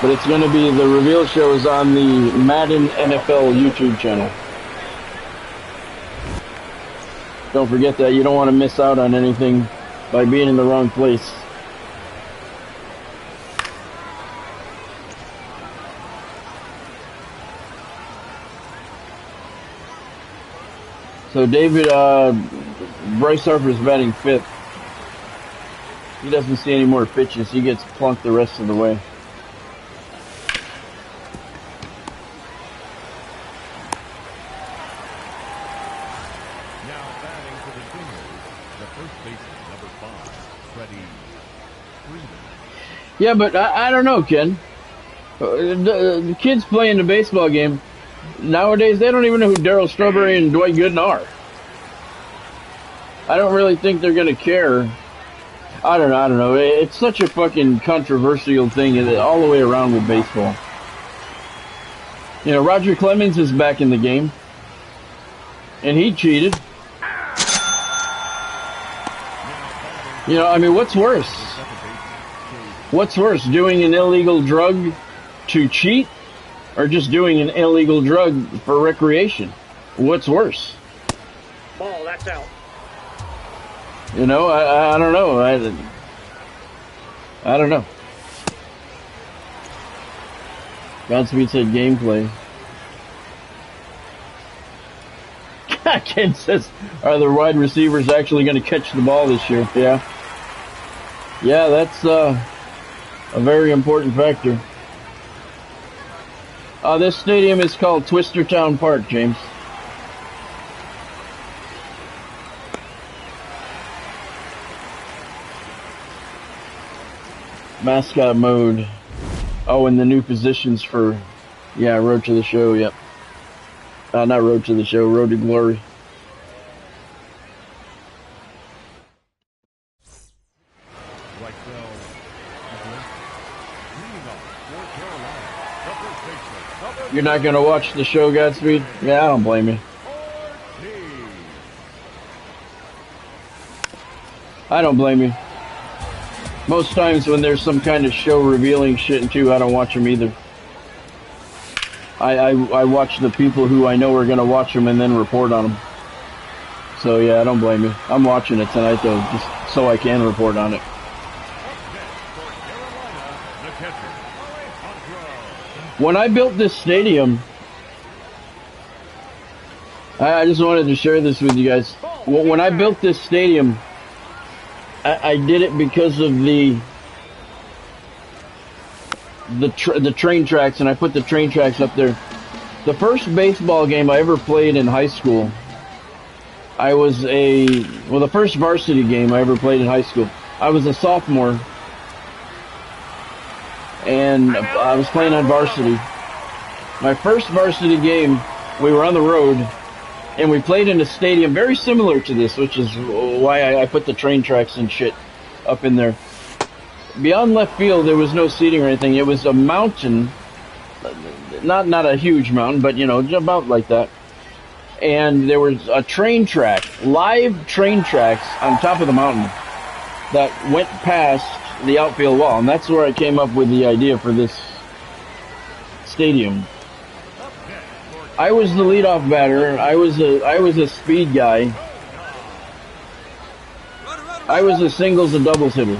But it's going to be, the reveal show is on the Madden NFL YouTube channel. Don't forget that. You don't want to miss out on anything by being in the wrong place. So David, Bryce Harper's batting fifth. He doesn't see any more pitches. He gets plunked the rest of the way. Yeah, but I don't know, Ken. The kids playing the baseball game nowadays, they don't even know who Darryl Strawberry and Dwight Gooden are. I don't really think they're going to care. I don't know. It's such a fucking controversial thing all the way around with baseball. You know, Roger Clemens is back in the game. And he cheated. You know, I mean, what's worse? What's worse, doing an illegal drug to cheat or just doing an illegal drug for recreation? What's worse? Ball, that's out. You know, I don't know. I don't know. Godspeed said gameplay. Ken says, are the wide receivers actually going to catch the ball this year? Yeah. Yeah, that's a very important factor. This stadium is called Twistertown Park, James. Mascot mode. Oh, and the new positions for, yeah, Road to the Show, yep. Not Road to the Show, Road to Glory. You're not going to watch the show, Godspeed? Yeah, I don't blame you. I don't blame you. Most times when there's some kind of show revealing shit and too, I don't watch them either. I watch the people who I know are going to watch them and then report on them. So yeah, I don't blame you. I'm watching it tonight though, just so I can report on it. When I built this stadium, I just wanted to share this with you guys. When I built this stadium, I did it because of the train tracks, and I put the train tracks up there. The first baseball game I ever played in high school, the first varsity game I ever played in high school, I was a sophomore, and I was playing on varsity. My first varsity game, we were on the road, and we played in a stadium very similar to this, which is why I put the train tracks and shit up in there. Beyond left field, there was no seating or anything. It was a mountain, not a huge mountain, but, you know, about like that. And there was a train track, live train tracks on top of the mountain that went past the outfield wall. And that's where I came up with the idea for this stadium. I was the leadoff batter. I was a speed guy. I was a singles and doubles hitter.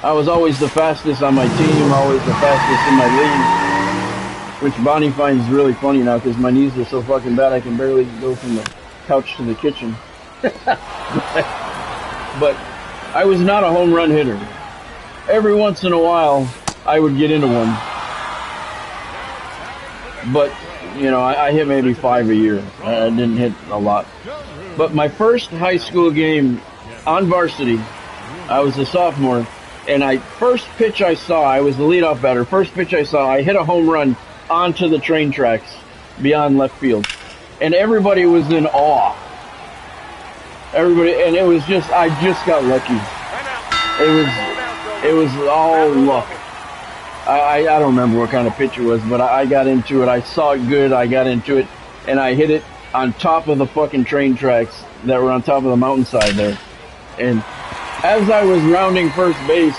I was always the fastest on my team, always the fastest in my league, which Bonnie finds really funny now because my knees are so fucking bad I can barely go from the couch to the kitchen. But I was not a home run hitter. Every once in a while, I would get into one. But, you know, I hit maybe 5 a year. I didn't hit a lot. But my first high school game on varsity, I was a sophomore, and first pitch I saw, I was the leadoff batter. First pitch I saw, I hit a home run onto the train tracks beyond left field. and everybody was in awe. Everybody, and it was just, I just got lucky. It was all luck. I don't remember what kind of pitch it was, but I got into it. I saw it good. I got into it, and I hit it on top of the fucking train tracks that were on top of the mountainside there. And as I was rounding first base,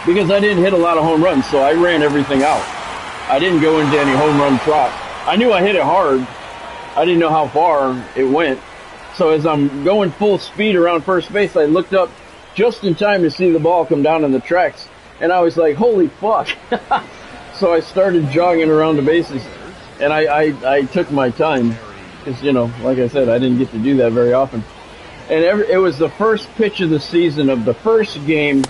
because I didn't hit a lot of home runs, so I ran everything out. I didn't go into any home run trot. I knew I hit it hard. I didn't know how far it went. So as I'm going full speed around first base, I looked up just in time to see the ball come down on the tracks. And I was like, holy fuck. So I started jogging around the bases. And I took my time. Because, you know, like I said, I didn't get to do that very often. And it was the first pitch of the season of the first game.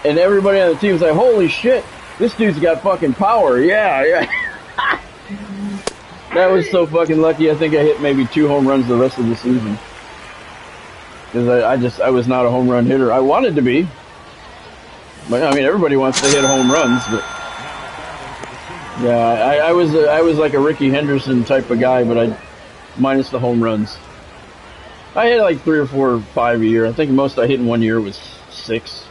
And everybody on the team was like, holy shit, this dude's got fucking power. Yeah. That was so fucking lucky. I think I hit maybe 2 home runs the rest of the season. Because I was not a home run hitter. I wanted to be. But, I mean, everybody wants to hit home runs, but yeah, I was like a Ricky Henderson type of guy, but minus the home runs. I hit like 3 or 4 or 5 a year. I think most I hit in 1 year was 6,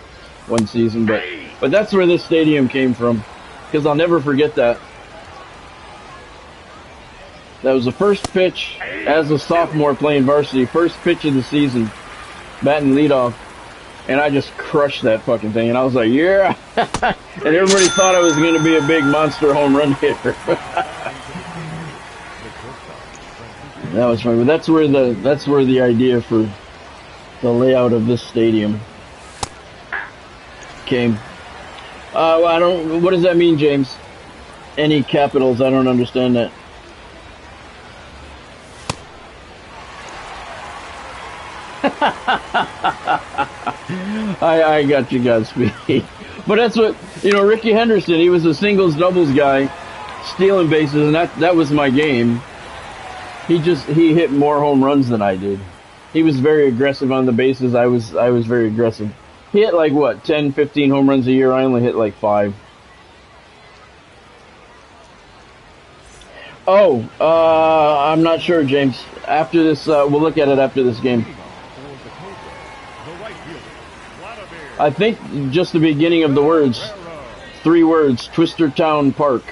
one season. But that's where this stadium came from, because I'll never forget that. That was the first pitch as a sophomore playing varsity, first pitch of the season, batting leadoff. And I just crushed that fucking thing. And I was like, yeah. And everybody thought I was going to be a big monster home run hitter. That was funny. But that's where the idea for the layout of this stadium came. What does that mean, James? Any capitals? I don't understand that. I got you, Godspeed. But that's what, you know, Ricky Henderson, he was a singles doubles guy, stealing bases, and that was my game. He hit more home runs than I did. He was very aggressive on the bases. I was very aggressive. He hit like what, 10, 15 home runs a year. I only hit like 5. I'm not sure, James. After this, we'll look at it after this game. I think just the beginning of the words, 3 words, Twister Town Park.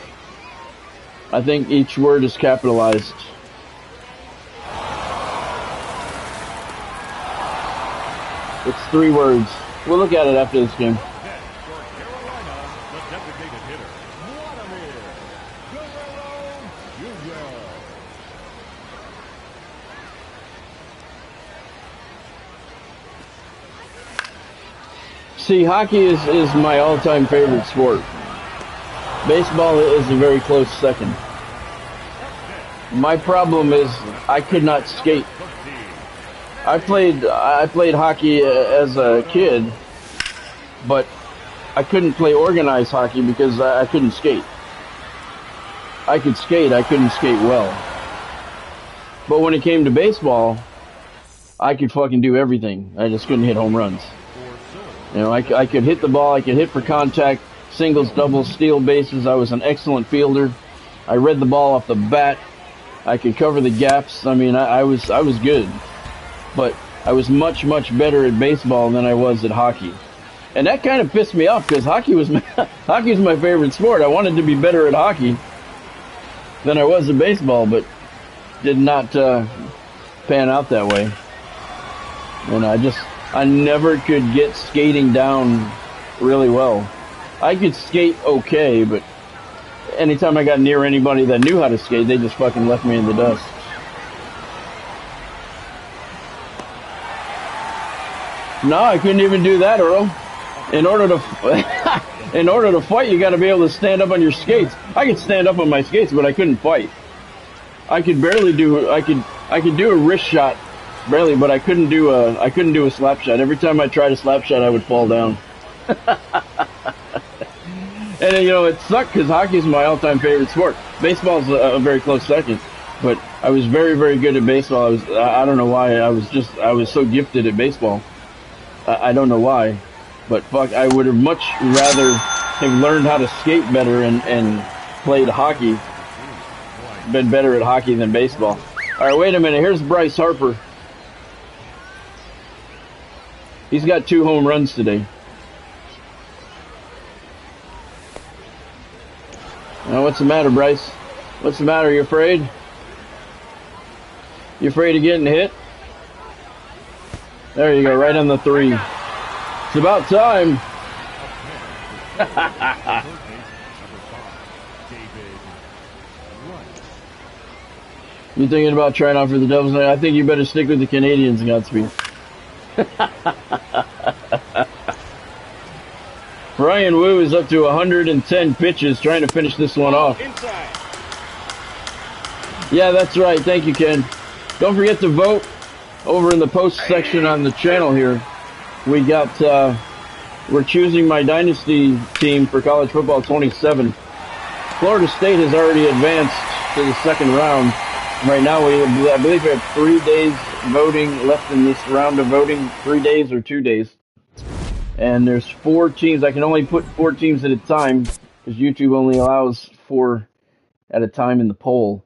I think each word is capitalized. It's 3 words. We'll look at it after this game. See, hockey is my all-time favorite sport. Baseball is a very close second. My problem is I could not skate. I played hockey as a kid, but I couldn't play organized hockey because I couldn't skate. I could skate, I couldn't skate well. But when it came to baseball, I could fucking do everything. I just couldn't hit home runs. You know, I could hit the ball, I could hit for contact, singles, doubles, steal bases. I was an excellent fielder. I read the ball off the bat. I could cover the gaps. I mean, I was good. But I was much, much better at baseball than I was at hockey. And that kind of pissed me off because hockey was my favorite sport. I wanted to be better at hockey than I was at baseball, but did not pan out that way. And I never could get skating down really well. I could skate okay, but anytime I got near anybody that knew how to skate, they just fucking left me in the dust. No, I couldn't even do that, Earl. In order to fight, you got to be able to stand up on your skates. I could stand up on my skates, but I couldn't fight. I could do a wrist shot, barely, but I couldn't do a slap shot. Every time I tried a slap shot, I would fall down. And you know, it sucked because hockey is my all-time favorite sport. Baseball's a very close second, but I was very, very good at baseball. I don't know why. I was so gifted at baseball. I don't know why, but fuck, I would have much rather have learned how to skate better and played hockey been better at hockey than baseball. All right, wait a minute. Here's Bryce Harper. He's got 2 home runs today. Now, what's the matter, Bryce? What's the matter? You afraid? You afraid of getting hit? There you go, right on the 3. It's about time. You thinking about trying out for the Devils? I think you better stick with the Canadians, Godspeed. Brian Wu is up to 110 pitches trying to finish this one off. Yeah, that's right. Thank you, Ken. Don't forget to vote over in the post section on the channel here. We got, we're choosing my dynasty team for college football 27. Florida State has already advanced to the second round. Right now, I believe we have 3 days voting left in this round of voting. 3 days or 2 days. And there's 4 teams. I can only put 4 teams at a time because YouTube only allows 4 at a time in the poll.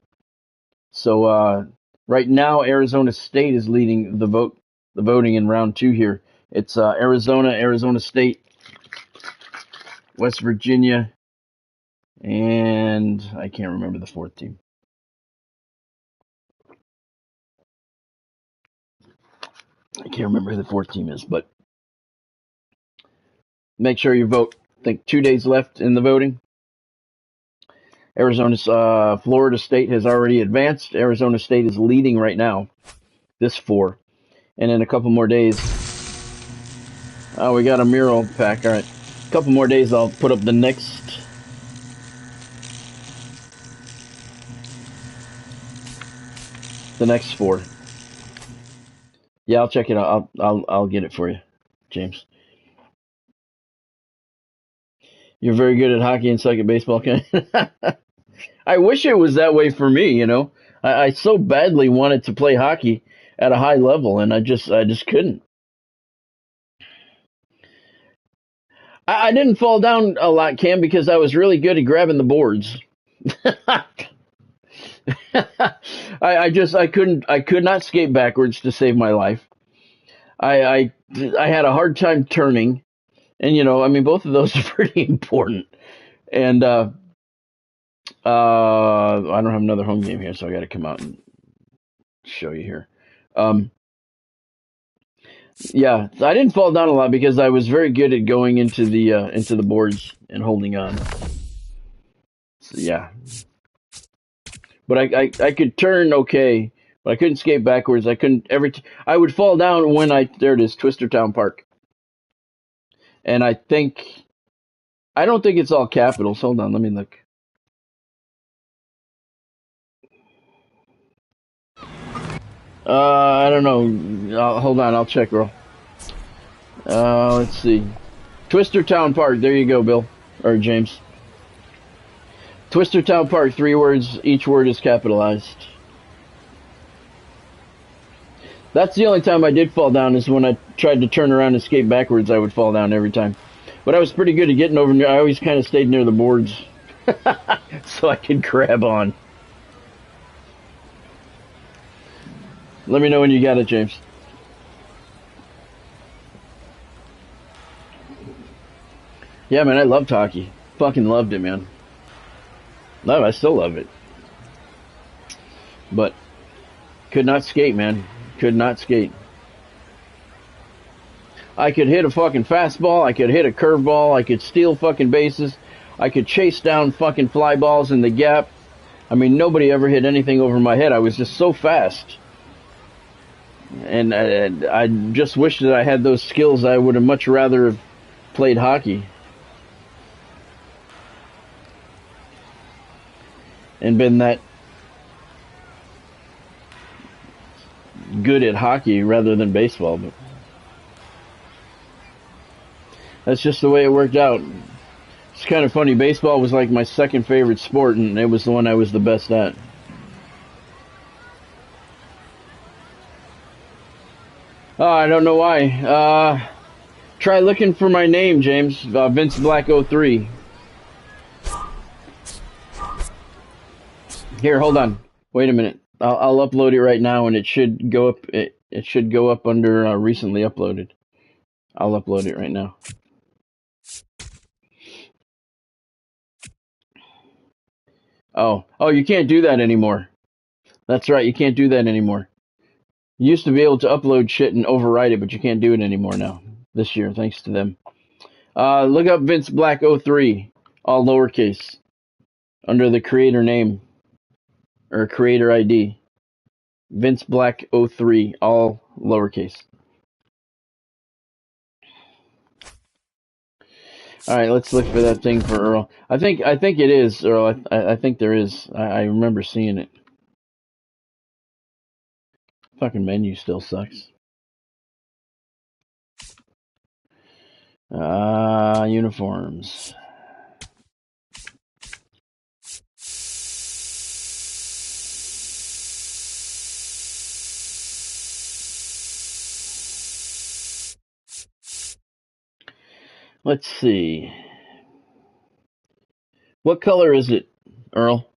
So right now, Arizona State is leading the voting in round 2 here. It's Arizona State, West Virginia, and I can't remember the 4th team. I can't remember who the 4th team is, but make sure you vote. I think 2 days left in the voting. Florida State has already advanced. Arizona State is leading right now, this 4. And in a couple more days, oh, we got a mural pack. All right, a couple more days, I'll put up the next 4. Yeah, I'll check it out. I'll get it for you, James. You're very good at hockey and suck at baseball, Ken. I wish it was that way for me, you know. I so badly wanted to play hockey at a high level, and I just couldn't. I didn't fall down a lot, Cam, because I was really good at grabbing the boards. I could not skate backwards to save my life. I had a hard time turning, and you know, I mean, both of those are pretty important. And I don't have another home game here, so I got to come out and show you here. Yeah, I didn't fall down a lot because I was very good at going into the boards and holding on. So, yeah. But I could turn okay, but I couldn't skate backwards. I couldn't I would fall down when there it is, Twistertown Park. And I don't think it's all capitals. Hold on, let me look. I don't know. Hold on, I'll check, bro. Let's see. Twistertown Park. There you go, Bill or James. Twistertown Park. 3 words. Each word is capitalized. That's the only time I did fall down is when I tried to turn around and skate backwards. I would fall down every time. But I was pretty good at getting over near. I always kind of stayed near the boards so I could grab on. Let me know when you got it, James. Yeah, man, I loved hockey. Fucking loved it, man. No, I still love it. But could not skate, man. Could not skate. I could hit a fucking fastball. I could hit a curveball. I could steal fucking bases. I could chase down fucking fly balls in the gap. I mean, nobody ever hit anything over my head. I was just so fast. And I just wish that I had those skills. I would have much rather have played hockey. And been that good at hockey rather than baseball. But that's just the way it worked out. It's kind of funny. Baseball was like my second favorite sport, and it was the one I was the best at. Oh, I don't know why. Try looking for my name, James. Vince Black 03. Here, hold on. Wait a minute. I'll upload it right now, and it should go up. It should go up under recently uploaded. I'll upload it right now. Oh, you can't do that anymore. That's right, you can't do that anymore. You used to be able to upload shit and overwrite it, but you can't do it anymore now. This year, thanks to them. Look up Vince Black 03, all lowercase, under the creator name or creator ID. Vince Black 03, all lowercase. All right, let's look for that thing for Earl. I think it is Earl. I think there is. I remember seeing it. Fucking menu still sucks. Uniforms. Let's see. What color is it, Earl?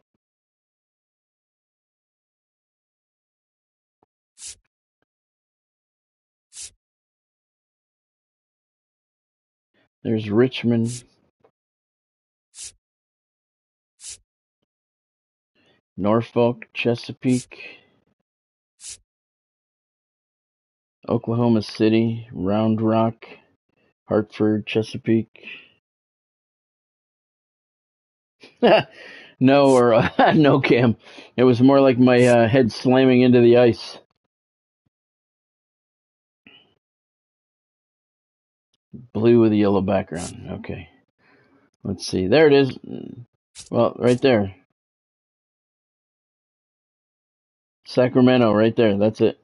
There's Richmond. Norfolk, Chesapeake, Oklahoma City, Round Rock, Hartford, Chesapeake. No, or no, Cam. It was more like my head slamming into the ice. Blue with a yellow background. Okay. Let's see. There it is. Well, right there. Sacramento, right there. That's it.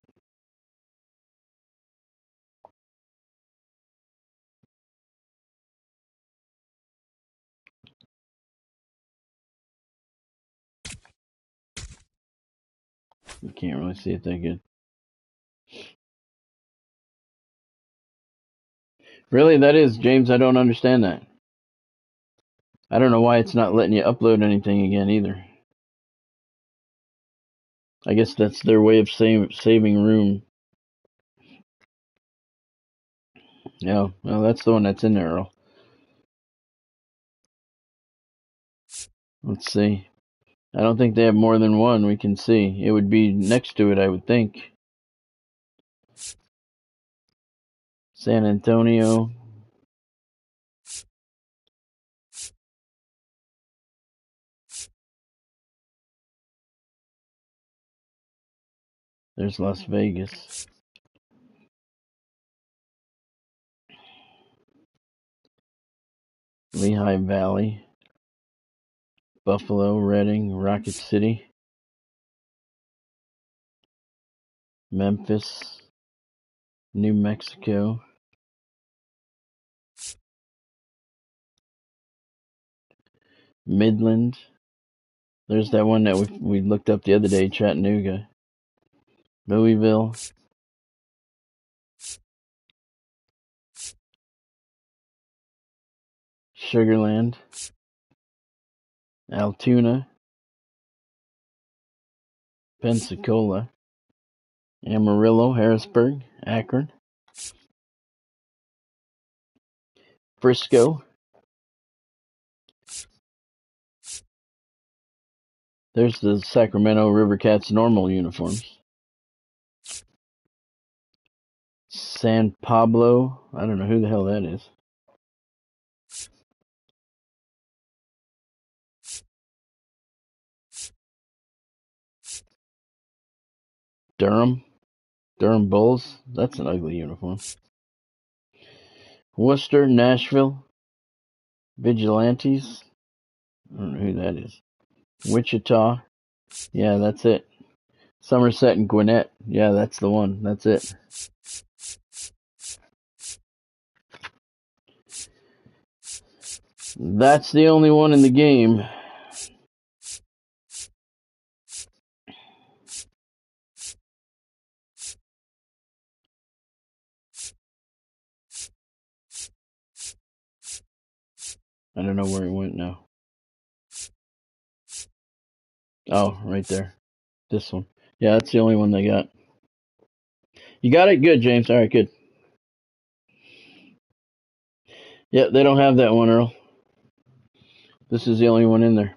You can't really see it that good. Really, that is, James, I don't understand that. I don't know why it's not letting you upload anything again either. I guess that's their way of saving room. Yeah, well, that's the one that's in there, Earl. Let's see. I don't think they have more than one we can see. It would be next to it, I would think. San Antonio. There's Las Vegas. Lehigh Valley. Buffalo, Reading, Rocket City. Memphis. New Mexico. Midland. There's that one that we looked up the other day, Chattanooga. Louisville. Sugarland. Altoona. Pensacola. Amarillo, Harrisburg, Akron. Frisco. There's the Sacramento River Cats normal uniforms. San Pablo. I don't know who the hell that is. Durham. Durham Bulls. That's an ugly uniform. Worcester, Nashville. Vigilantes. I don't know who that is. Wichita. Yeah, that's it. Somerset and Gwinnett. Yeah, that's the one. That's it. That's the only one in the game. I don't know where he went now. Oh, right there. This one. Yeah, that's the only one they got. You got it? Good, James. All right, good. Yeah, they don't have that one, Earl. This is the only one in there.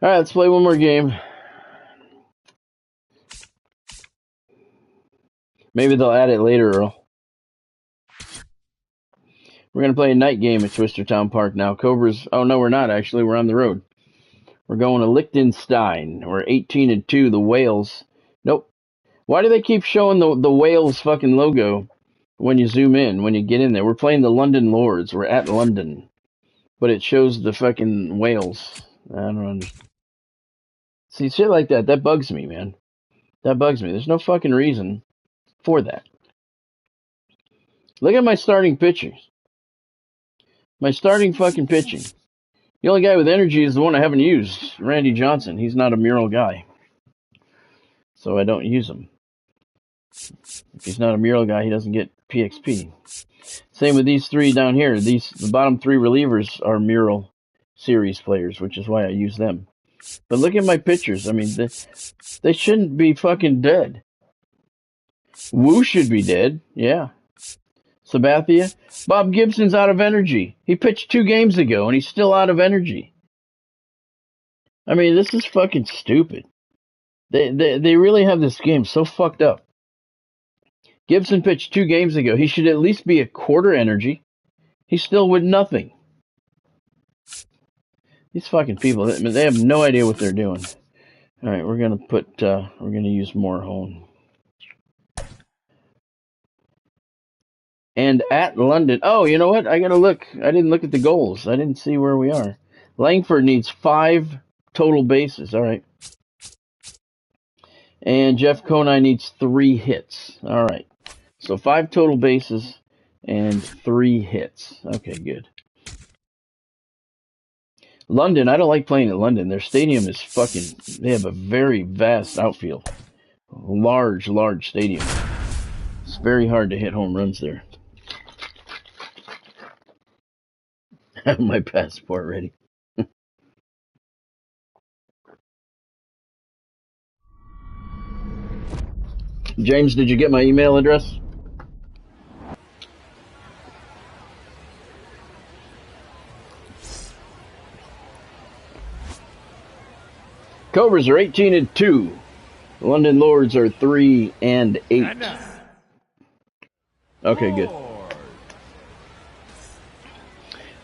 All right, let's play one more game. Maybe they'll add it later, Earl. We're going to play a night game at Twistertown Park now. Cobra's... Oh, no, we're not, actually. We're on the road. We're going to Liechtenstein. We're 18-2. The Whales. Nope. Why do they keep showing the Whales fucking logo when you zoom in, when you get in there? We're playing the London Lords. We're at London. But it shows the fucking Whales. I don't understand. See, shit like that, that bugs me, man. That bugs me. There's no fucking reason for that. Look at my starting pitchers. My starting fucking pitching. The only guy with energy is the one I haven't used, Randy Johnson. He's not a Mural guy, so I don't use him. If he's not a Mural guy, he doesn't get PXP. Same with these three down here. The bottom three relievers are Mural series players, which is why I use them. But look at my pitchers. I mean, they shouldn't be fucking dead. Wu should be dead, yeah. Sabathia. Bob Gibson's out of energy. He pitched 2 games ago, and he's still out of energy. I mean, this is fucking stupid. They really have this game so fucked up. Gibson pitched 2 games ago. He should at least be a quarter energy. He's still with nothing. These fucking people, they have no idea what they're doing. All right, we're gonna use Moorhone. And at London. Oh, you know what? I gotta look. I didn't look at the goals. I didn't see where we are. Langford needs 5 total bases. All right. And Jeff Conine needs 3 hits. All right. So 5 total bases and 3 hits. Okay, good. London, I don't like playing at London. Their stadium is fucking... They have a very vast outfield. Large stadium. It's very hard to hit home runs there. I have my passport ready. James, did you get my email address? Cobras are 18-2. The London Lords are 3-8. Okay, good.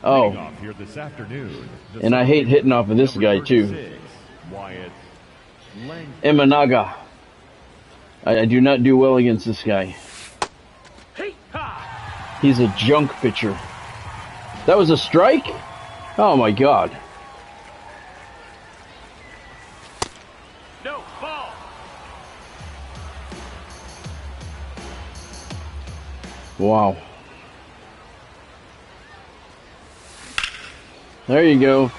Oh, and I hate hitting off of this guy too. Imanaga. I do not do well against this guy. He's a junk pitcher. That was a strike? Oh my god. No, ball. Wow. There you go.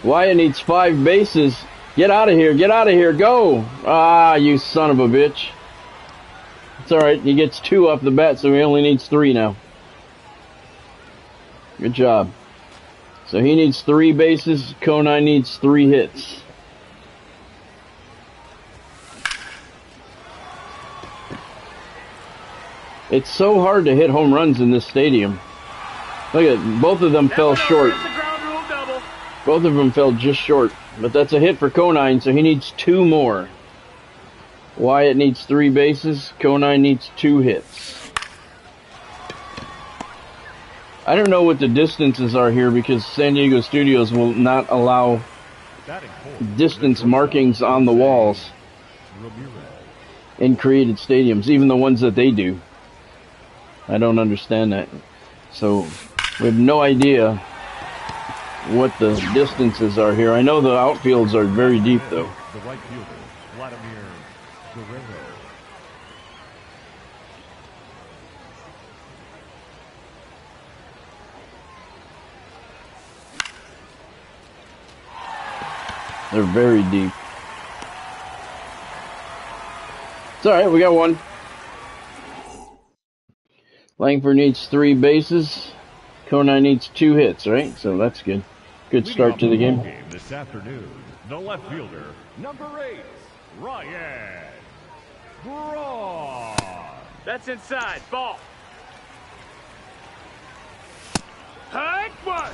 Wyatt needs 5 bases. Get out of here. Get out of here. Go. Ah, you son of a bitch. It's alright. He gets 2 off the bat, so he only needs 3 now. Good job. So he needs 3 bases. Conine needs 3 hits. It's so hard to hit home runs in this stadium. Look at both of them fell short. Both of them fell just short. But that's a hit for Conine, so he needs 2 more. Wyatt needs 3 bases. Conine needs 2 hits. I don't know what the distances are here because San Diego Studios will not allow distance markings on the walls in created stadiums, even the ones that they do. I don't understand that. So we have no idea what the distances are here. I know the outfields are very deep, though. The right fielder, Vladimir Guerrero. They're very deep. It's alright, we got 1. Langford needs 3 bases. Conine needs 2 hits, right? So that's good. Good start to the game. This afternoon, the left fielder, number 8, Ryan Braun. That's inside. Ball. High one.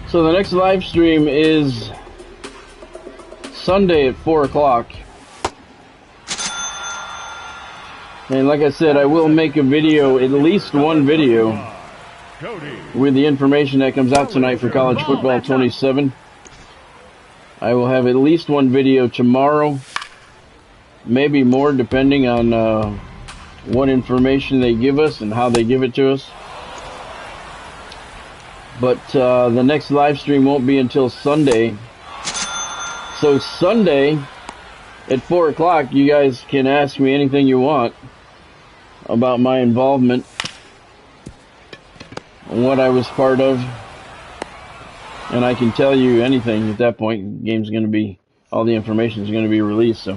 So the next live stream is Sunday at 4 o'clock. And like I said, I will make a video, at least one video, with the information that comes out tonight for College Football 27. I will have at least one video tomorrow, maybe more depending on what information they give us and how they give it to us. But the next live stream won't be until Sunday. So Sunday at 4 o'clock, you guys can ask me anything you want about my involvement and what I was part of. And I can tell you anything at that point. The game's going to be, all the information is going to be released.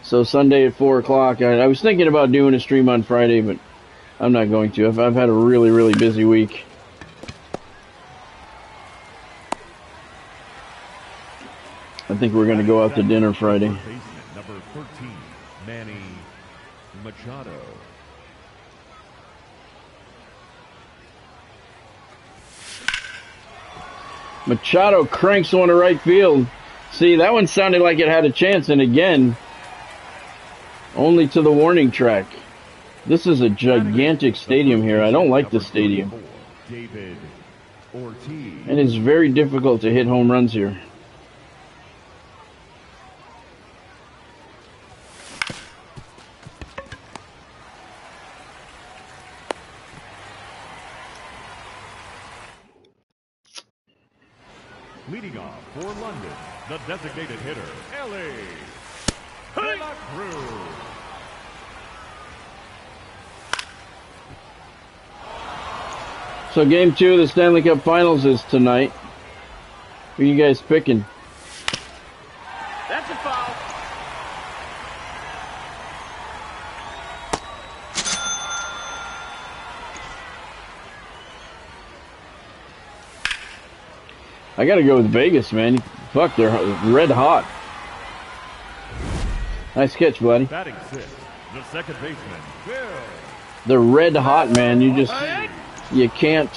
So Sunday at 4 o'clock, I was thinking about doing a stream on Friday, but I'm not going to. I've had a really, really busy week. I think we're going to go out to dinner Friday. Number 13, Manny Machado. Machado cranks one to right field. See, that one sounded like it had a chance, and again, only to the warning track. This is a gigantic stadium here. I don't like this stadium. David Ortiz. And it's very difficult to hit home runs here. Leading off for London, the designated hitter, Ellie De La Cruz. So game 2 of the Stanley Cup Finals is tonight. Who are you guys picking? That's a foul. I gotta go with Vegas, man. Fuck, they're red hot. Nice catch, buddy. Batting 6, the second baseman, Bill. They're red hot, man. You can't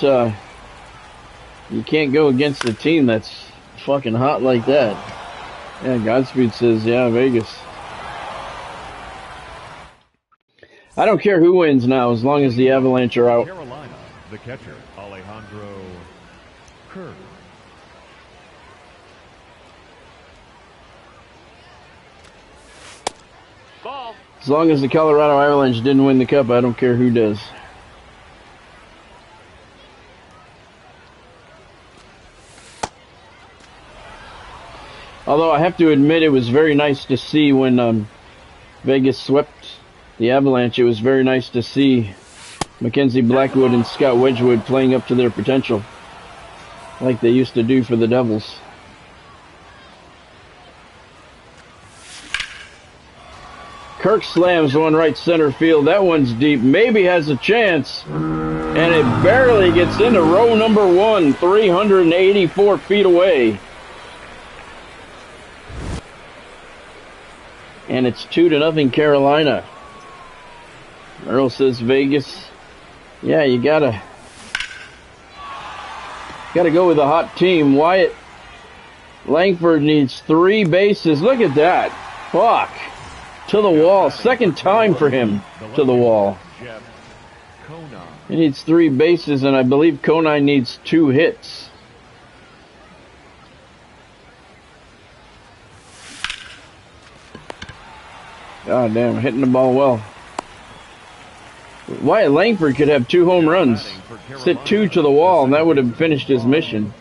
go against a team that's fucking hot like that. Yeah, Godspeed says, yeah, Vegas. I don't care who wins now, as long as the Avalanche are out. Carolina, the catcher, Alejandro Kirk. Ball. As long as the Colorado Avalanche didn't win the cup, I don't care who does. Although I have to admit, it was very nice to see when Vegas swept the Avalanche. It was very nice to see Mackenzie Blackwood and Scott Wedgwood playing up to their potential, like they used to do for the Devils. Kirk slams one right center field. That one's deep. Maybe has a chance. And it barely gets into row number 1, 384 feet away. And it's 2-0 Carolina. Earl says Vegas. Yeah, you gotta go with a hot team. Wyatt Langford needs 3 bases. Look at that. Fuck. To the wall. Second time for him to the wall. He needs 3 bases, and I believe Conine needs 2 hits. God damn, hitting the ball well. Wyatt Langford could have 2 home runs. Sit 2 to the wall, and that would have finished his mission.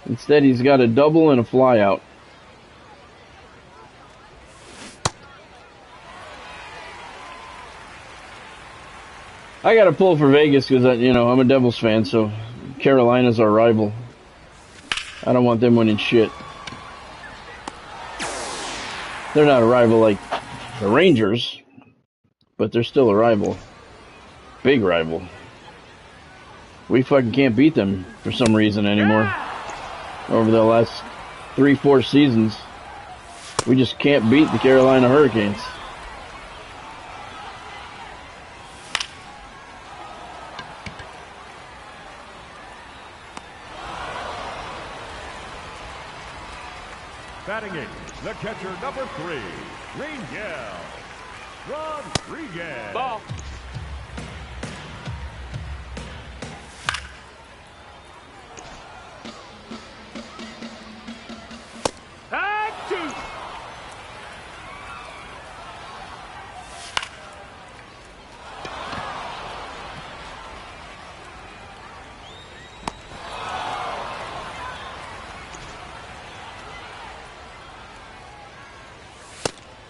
Instead, he's got a double and a fly out. I got to pull for Vegas because, I'm a Devils fan, so Carolina's our rival. I don't want them winning shit. They're not a rival like the Rangers, but they're still a rival. Big rival. We fucking can't beat them for some reason anymore. Over the last 3-4 seasons, we just can't beat the Carolina Hurricanes. Batting in, the catcher number 3, Rangel Rodriguez. Ball. High 2.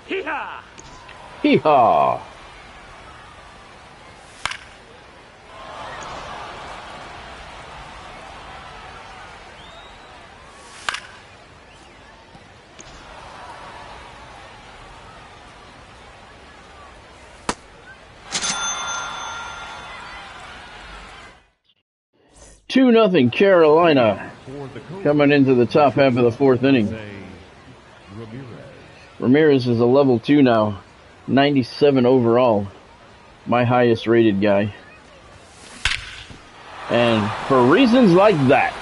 Hee-haw! Hee-haw! 2-0 Carolina. Coming into the top half of the 4th inning. Ramirez is a level 2 now. 97 overall. My highest rated guy. And for reasons like that,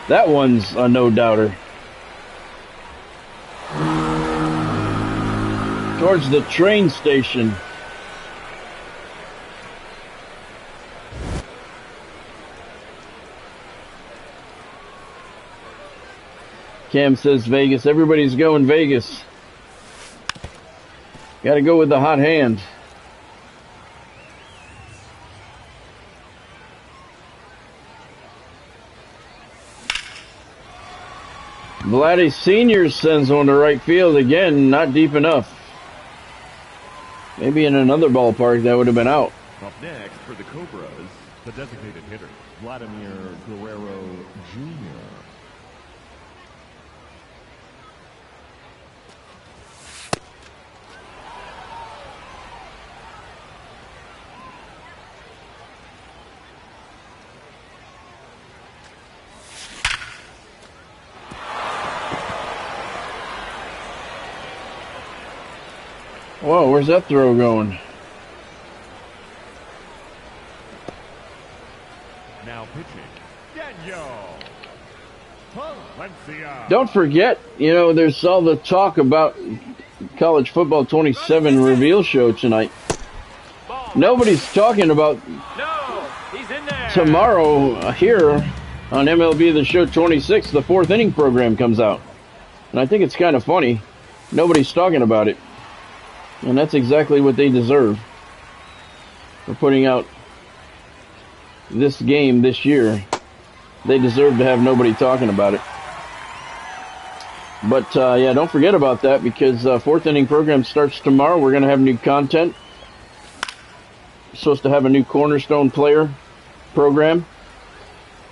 that one's a no-doubter. Towards the train station. Cam says Vegas. Everybody's going Vegas. Gotta go with the hot hand. Vladdy Sr. sends one to right field again. Not deep enough. Maybe in another ballpark that would have been out. Up next for the Cobras, the designated hitter, Vladimir Guerrero Jr. Whoa, where's that throw going? Now pitching, Daniel Valencia. Don't forget, you know, there's all the talk about College Football 27 reveal show tonight. Nobody's talking about He's in there. tomorrow here on MLB The Show 26, the 4th inning program comes out. And I think it's kind of funny. Nobody's talking about it. And that's exactly what they deserve for putting out this game this year. They deserve to have nobody talking about it. But, yeah, don't forget about that because 4th inning program starts tomorrow. We're going to have new content. Supposed to have a new cornerstone player program,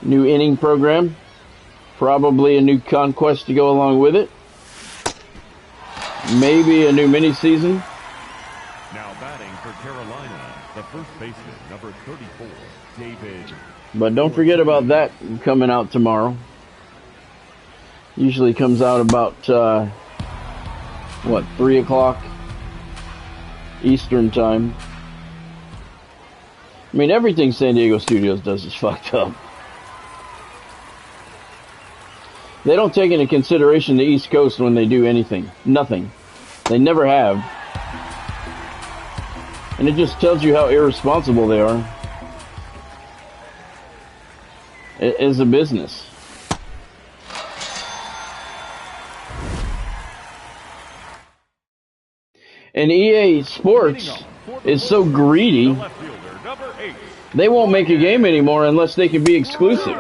new inning program, probably a new conquest to go along with it. Maybe a new mini season. Now batting for Carolina, the first baseman, number 34, David. But don't forget about that coming out tomorrow. Usually comes out about, 3 o'clock Eastern time. I mean, everything San Diego Studios does is fucked up. They don't take into consideration the East Coast when they do anything. Nothing. They never have. And it just tells you how irresponsible they are as a business. And EA Sports is so greedy, they won't make a game anymore unless they can be exclusive.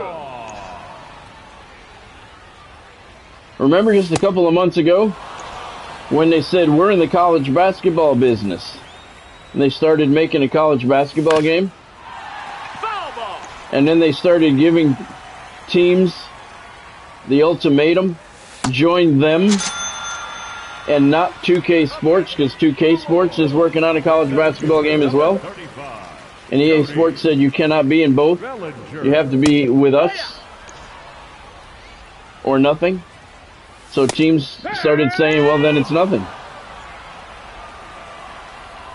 Remember just a couple of months ago when they said we're in the college basketball business and they started making a college basketball game? And then they started giving teams the ultimatum, join them and not 2K Sports, because 2K Sports is working on a college basketball game as well. And EA Sports said you cannot be in both. You have to be with us or nothing. So teams started saying, well, then it's nothing.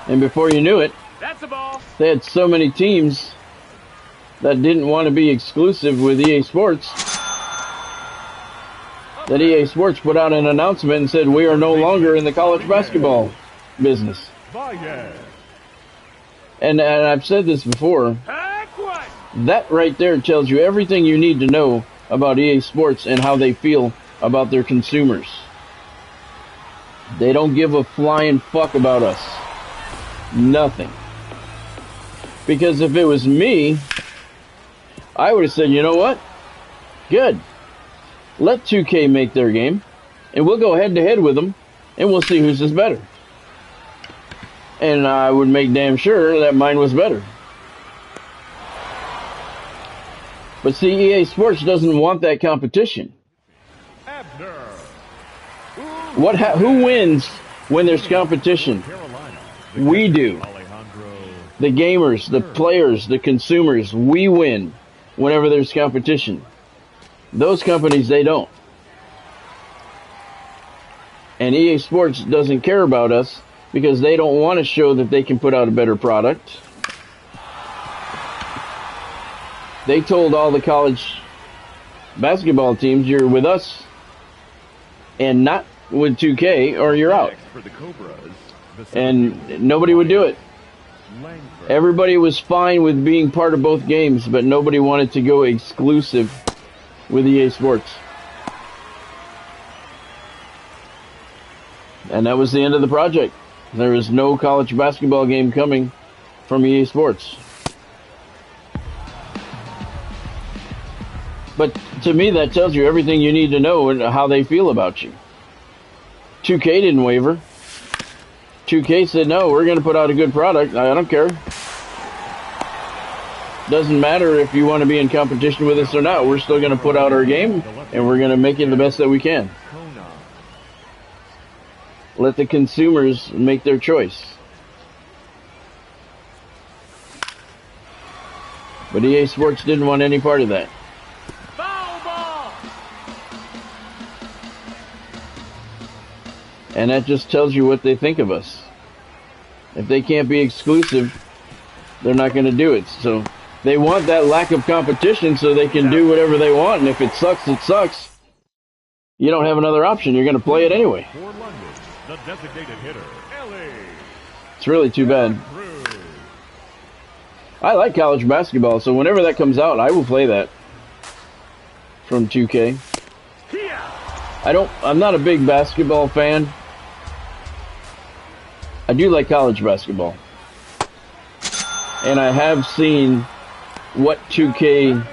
And before you knew it, That's a ball. they had so many teams that didn't want to be exclusive with EA Sports that EA Sports put out an announcement and said, we are no longer in the college basketball business. And I've said this before, that right there tells you everything you need to know about EA Sports and how they feel about their consumers. They don't give a flying fuck about us. Nothing. Because if it was me, I would have said, you know what? Good. Let 2K make their game, and we'll go head to head with them, and we'll see whose is better. And I would make damn sure that mine was better. But see, EA Sports doesn't want that competition. Who wins when there's competition? We do. The gamers, the players, the consumers, we win whenever there's competition. Those companies, they don't. And EA Sports doesn't care about us because they don't want to show that they can put out a better product. They told all the college basketball teams, you're with us and not with 2K or you're out. And nobody would do it. Everybody was fine with being part of both games, but nobody wanted to go exclusive with EA Sports. And that was the end of the project. There is no college basketball game coming from EA Sports. But to me, that tells you everything you need to know and how they feel about you. 2K didn't waver. 2K said, no, we're going to put out a good product. I don't care. Doesn't matter if you want to be in competition with us or not. We're still going to put out our game, and we're going to make it the best that we can. Let the consumers make their choice. But EA Sports didn't want any part of that. And that just tells you what they think of us. If they can't be exclusive, they're not going to do it. So they want that lack of competition so they can do whatever they want. And if it sucks, it sucks. You don't have another option. You're going to play it anyway. The designated hitter, Ellie. It's really too bad. I like college basketball, so whenever that comes out, I will play that from 2K. I'm not a big basketball fan. I do like college basketball. And I have seen what 2K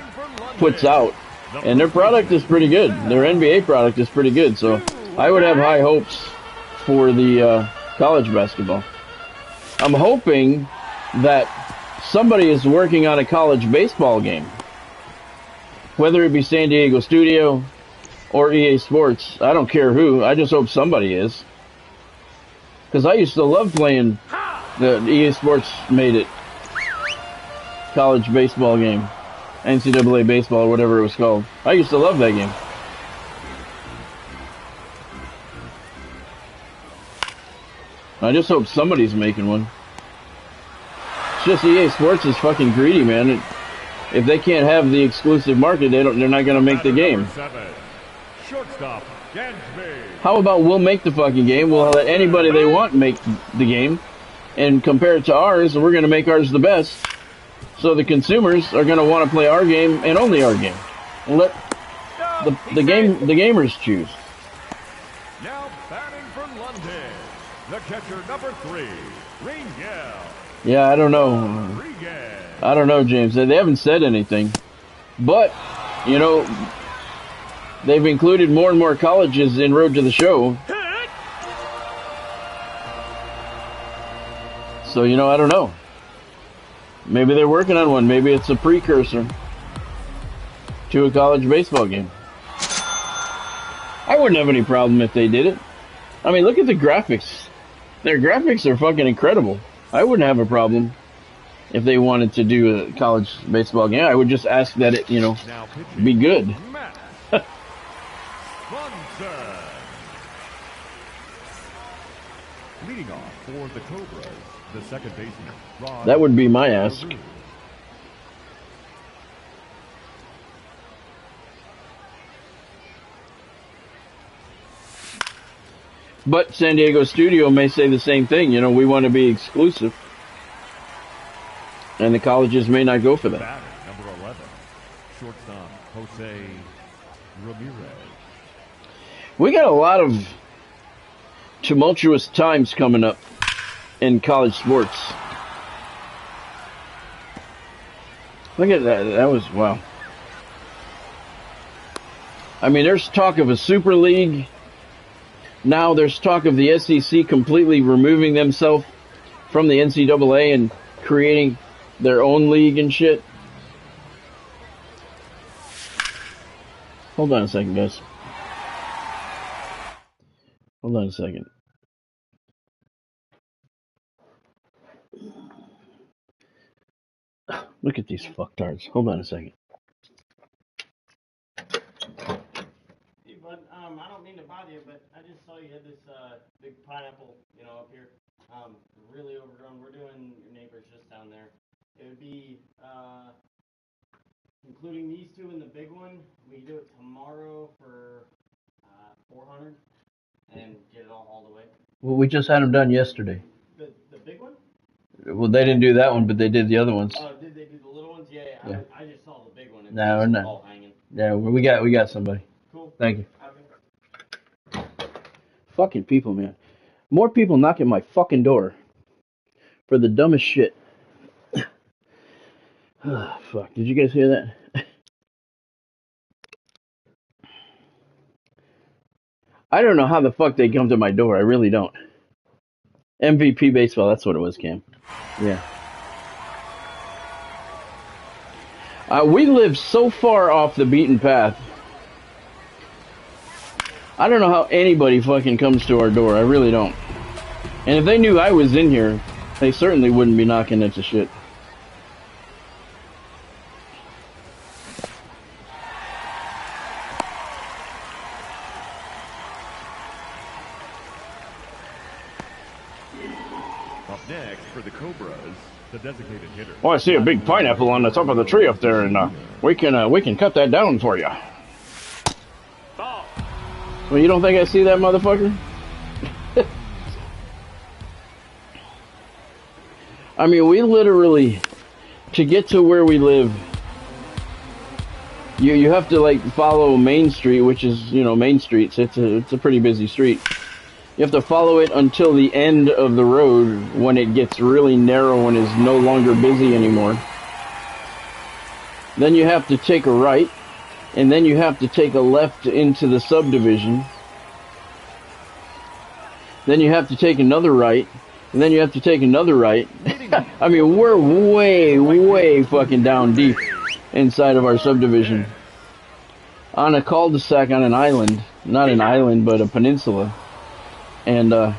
puts out. And their product is pretty good. Their NBA product is pretty good. So I would have high hopes for the college basketball. I'm hoping that somebody is working on a college baseball game. Whether it be San Diego Studio or EA Sports. I don't care who. I just hope somebody is. Because I used to love playing the EA Sports made it. College baseball game. NCAA baseball or whatever it was called. I used to love that game. I just hope somebody's making one. It's just EA Sports is fucking greedy, man. If they can't have the exclusive market, they're not going to make the game. Shortstop, how about we'll make the fucking game, we'll let anybody they want make the game, and compare it to ours, and we're going to make ours the best, so the consumers are going to want to play our game and only our game. And let the gamers choose. Now batting from London, the catcher number 3, Ringel. Yeah, I don't know. I don't know, James. They haven't said anything. But, you know, they've included more and more colleges in Road to the Show. So, you know, I don't know. Maybe they're working on one. Maybe it's a precursor to a college baseball game. I wouldn't have any problem if they did it. I mean, look at the graphics. Their graphics are fucking incredible. I wouldn't have a problem if they wanted to do a college baseball game. I would just ask that it, you know, Now pitching, be good. Matt Bunsen. Leading off for the Cobras, the second baseman, Ron. That would be my ask. But San Diego Studio may say the same thing. You know, we want to be exclusive. And the colleges may not go for that. Batting, number 11, shortstop, Jose Ramirez. We got a lot of tumultuous times coming up in college sports. Look at that. That was, wow. I mean, there's talk of a Super League. Now there's talk of the SEC completely removing themselves from the NCAA and creating their own league and shit. Hold on a second, guys. Hold on a second. Look at these fucktards. Hold on a second. Hey, bud, I don't mean to bother you, but I just saw you had this big pineapple, you know, up here. Really overgrown. We're doing your neighbors just down there. It would be, including these two and the big one, we can do it tomorrow for 400 and get it all the way. Well, we just had them done yesterday. The big one? Well, they didn't do that one, but they did the other ones. Oh, did they do the little ones? Yeah. I just saw the big one. It's No, we're not. all hanging. Yeah, we got somebody. Cool. Thank you. Okay. Fucking people, man. More people knocking my fucking door for the dumbest shit. Fuck. Did you guys hear that? I don't know how the fuck they come to my door. I really don't. MVP baseball. That's what it was, Cam. Yeah. We live so far off the beaten path. I don't know how anybody fucking comes to our door. I really don't. And if they knew I was in here, they certainly wouldn't be knocking into shit. Up next for the Cobras, the designated hitter. Oh, I see a big pineapple on the top of the tree up there, and we can cut that down for you. Ball. Well, you don't think I see that motherfucker? I mean, we literally, to get to where we live, you have to like follow Main Street, which is, you know, Main Street. So it's a pretty busy street. You have to follow it until the end of the road when it gets really narrow and is no longer busy anymore. Then you have to take a right, and then you have to take a left into the subdivision. Then you have to take another right, and then you have to take another right. I mean, we're way fucking down deep inside of our subdivision. On a cul-de-sac on an island. Not an island, but a peninsula. And, I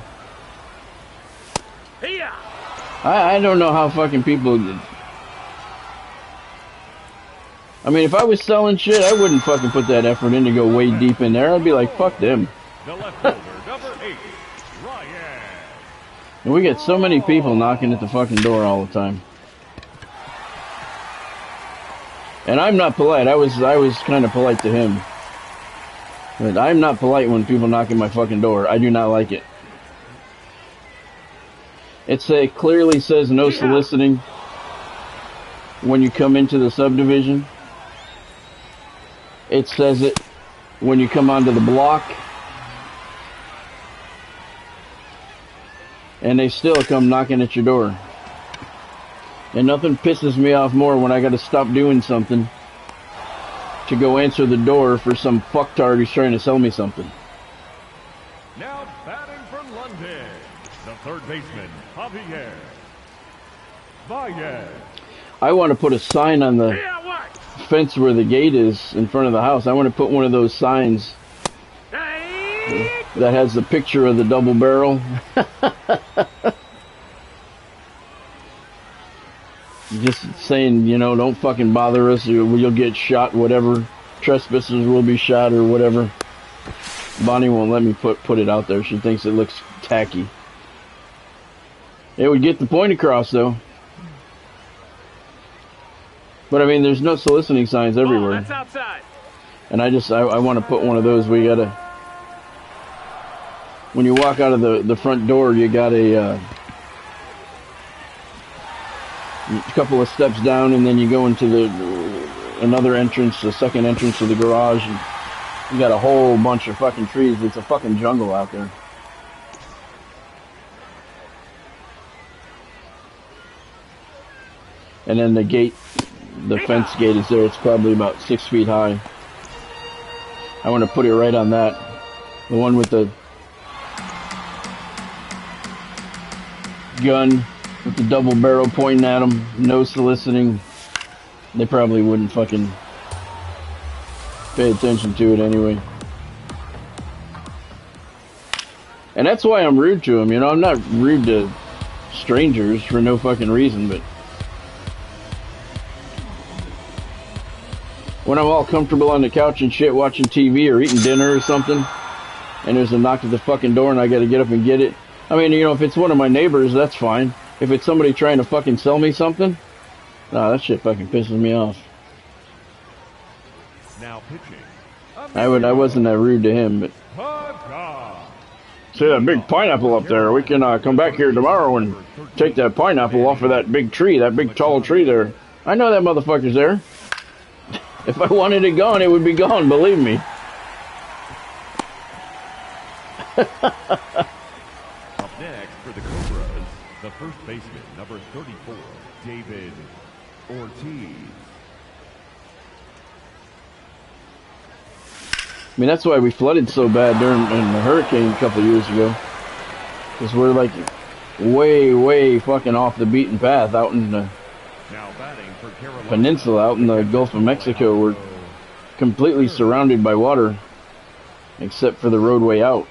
don't know how fucking people... I mean, if I was selling shit, I wouldn't fucking put that effort in to go way deep in there. I'd be like, fuck them. The left fielder, number 8, Ryan. And we get so many people knocking at the fucking door all the time. And I'm not polite. I was kind of polite to him. But I'm not polite when people knock at my fucking door. I do not like it. It clearly says no soliciting when you come into the subdivision. It says it when you come onto the block. And they still come knocking at your door. And nothing pisses me off more when I gotta stop doing something to go answer the door for some fucktard who's trying to sell me something. Now batting for London, the third baseman, Javier Baez. I want to put a sign on the fence where the gate is in front of the house. I want to put one of those signs that has the picture of the double barrel. just saying, you know, don't fucking bother us, you'll get shot, whatever. Trespassers will be shot or whatever. Bonnie won't let me put it out there. She thinks it looks tacky. It would get the point across, though. But I mean, there's no soliciting signs everywhere. That's outside. And I want to put one of those. We gotta, when you walk out of the front door, you got a couple of steps down, and then you go into another entrance, the second entrance to the garage, and you got a whole bunch of fucking trees. It's a fucking jungle out there. And then the gate, the fence gate is there. It's probably about 6 feet high. I want to put it right on that. The one with the gun with the double barrel pointing at them. No soliciting. They probably wouldn't fucking pay attention to it anyway. And that's why I'm rude to them. You know, I'm not rude to strangers for no fucking reason, but when I'm all comfortable on the couch and shit watching TV or eating dinner or something, and there's a knock at the fucking door and I gotta get up and get it. I mean, you know, if it's one of my neighbors, that's fine. If it's somebody trying to fucking sell me something, nah, that shit fucking pisses me off. Now pitching. I wasn't that rude to him, but see that big pineapple up there? We can come back here tomorrow and take that pineapple off of that big tree, that big tall tree there. I know that motherfucker's there. If I wanted it gone, it would be gone, believe me. Up next for the Cobras, the first baseman, number 34, David Ortiz. I mean, that's why we flooded so bad during the hurricane a couple of years ago. Because we're like way fucking off the beaten path out in the peninsula, out in the Gulf of Mexico. We're completely surrounded by water, except for the roadway out.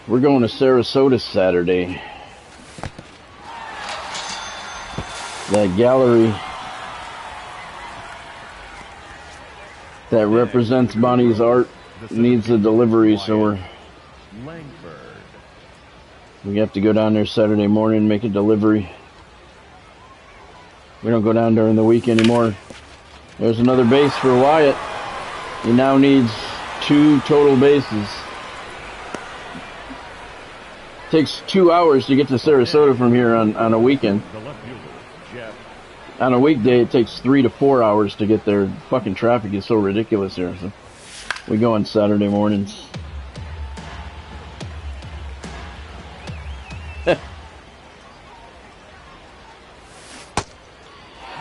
We're going to Sarasota Saturday. That gallery that represents Bonnie's art needs a delivery, so we have to go down there Saturday morning and make a delivery. We don't go down during the week anymore. There's another base for Wyatt. He now needs 2 total bases. Takes 2 hours to get to Sarasota from here on a weekend. On a weekday, it takes 3 to 4 hours to get there. Fucking traffic is so ridiculous here. So we go on Saturday mornings.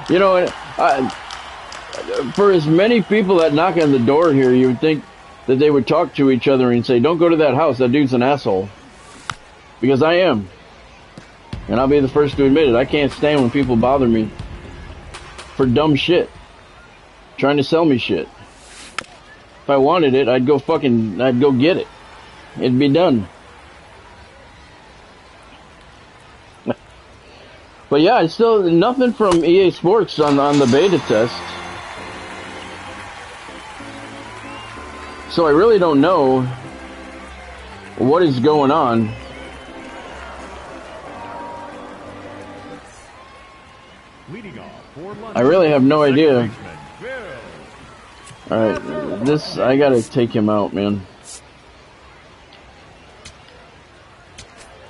You know, for as many people that knock on the door here, you would think that they would talk to each other and say, "Don't go to that house. That dude's an asshole." Because I am. And I'll be the first to admit it. I can't stand when people bother me for dumb shit. Trying to sell me shit. If I wanted it, I'd go get it. It'd be done. But yeah, it's still nothing from EA Sports on the beta test. So I really don't know what is going on. I really have no idea. Alright, I gotta take him out, man.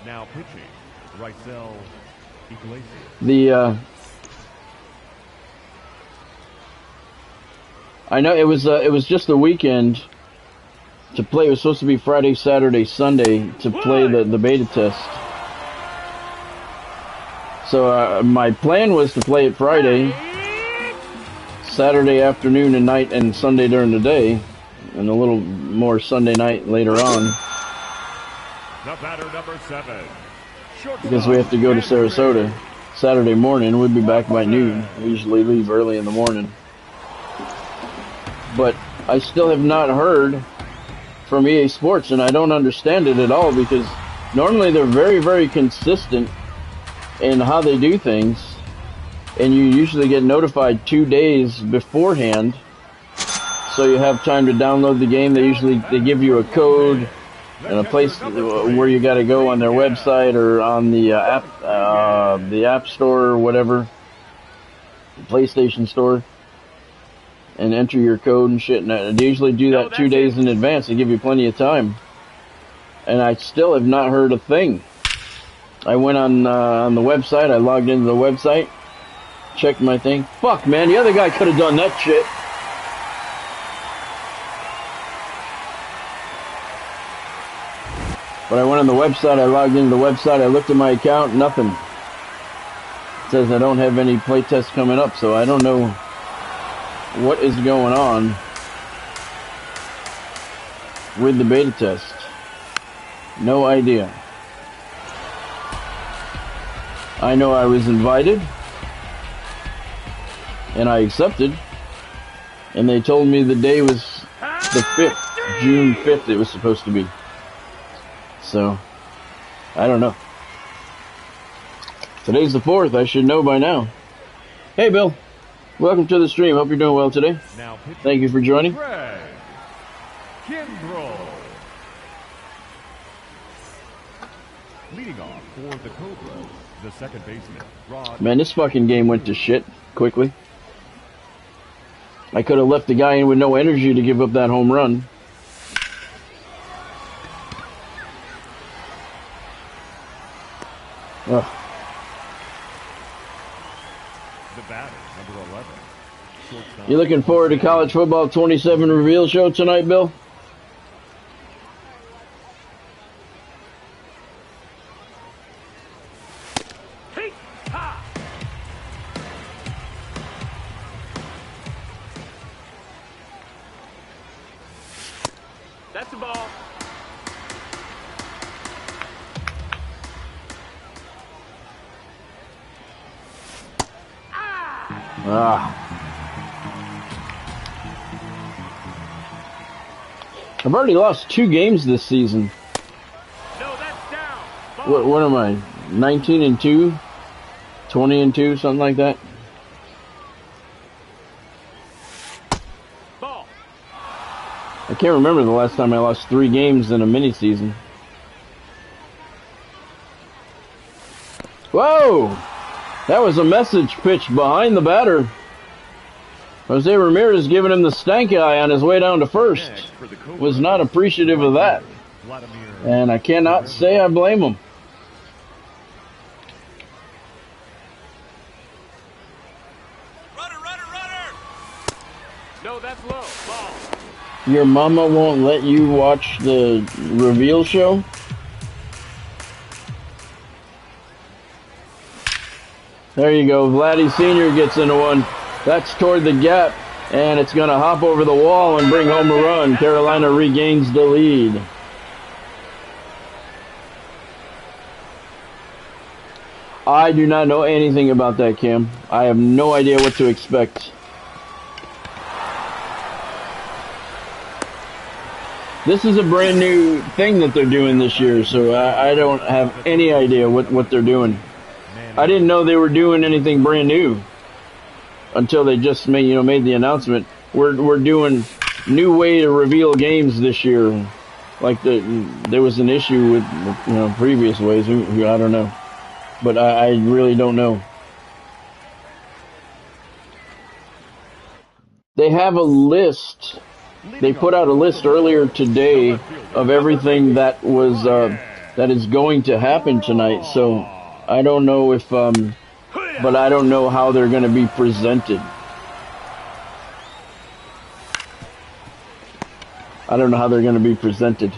Now pitching, Rysel Iglesias. I know it was just the weekend to play. It was supposed to be Friday, Saturday, Sunday to play the beta test. So my plan was to play it Friday, Saturday afternoon and night, and Sunday during the day, and a little more Sunday night later on. The batter, number 7. because we have to go to Sarasota Saturday morning. We'll be back by noon. We usually leave early in the morning. But I still have not heard from EA Sports, and I don't understand it at all, because normally they're very, very consistent in how they do things, and you usually get notified 2 days beforehand, so you have time to download the game. They give you a code and a place where you got to go on their website or on the app store or whatever, the PlayStation store, and enter your code and shit. And they usually do that 2 days in advance. They give you plenty of time. And I still have not heard a thing. I went on the website. I logged into the website, checked my thing. Fuck, man, the other guy could have done that shit. But I went on the website. I logged into the website. I looked at my account. Nothing. It says I don't have any playtests coming up, so I don't know what is going on with the beta test. No idea. I know I was invited, and I accepted, and they told me the day was the 5th, June 5th it was supposed to be. So, I don't know. Today's the 4th, I should know by now. Hey Bill, welcome to the stream. Hope you're doing well today. Thank you for joining. Greg Kimbrell. Leading off for the Cobras, the second baseman, Rod. Man, this fucking game went to shit quickly. I could have left the guy in with no energy to give up that home run. Ugh. The batter, number 11. Shortstop. You looking forward to College Football 27 reveal show tonight, Bill? That's the ball. I've already lost 2 games this season. No, that's down. What am I? 19-2? 20-2? Something like that? Ball. I can't remember the last time I lost 3 games in a mini season. Whoa! That was a message pitch behind the batter. Jose Ramirez giving him the stank eye on his way down to first. Was not appreciative of that. And I cannot say I blame him. Runner. No, that's low. Ball. Your mama won't let you watch the reveal show? There you go. Vladdy Sr. gets into one. That's toward the gap, and it's going to hop over the wall and bring home a run. Carolina regains the lead. I do not know anything about that, Kim. I have no idea what to expect. This is a brand new thing that they're doing this year, so I don't have any idea what they're doing. I didn't know they were doing anything brand new until they just made the announcement. We're doing new way to reveal games this year. Like there was an issue with previous ways. I don't know, but I really don't know. They have a list. They put out a list earlier today of everything that was that is going to happen tonight. So I don't know if, but I don't know how they're going to be presented. I don't know how they're going to be presented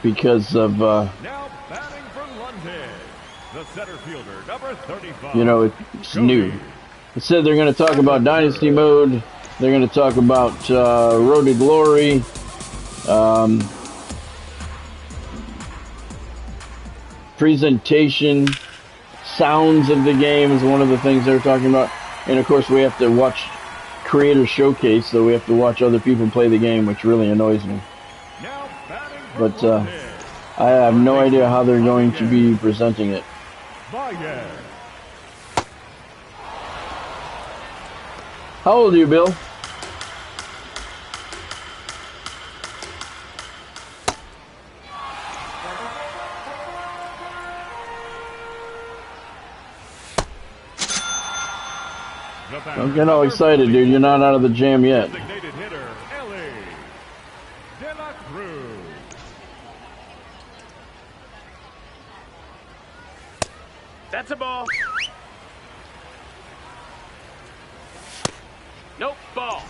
because of Now batting from London, the center fielder, number 35. It's new. It said they're going to talk about Dynasty Mode. They're going to talk about Road to Glory. presentation, sounds of the game is one of the things they're talking about. And of course, we have to watch Creator Showcase, so we have to watch other people play the game, which really annoys me. But I have no idea how they're going to be presenting it. How old are you, Bill? Don't get all excited, dude. You're not out of the jam yet. That's a ball. Nope, ball.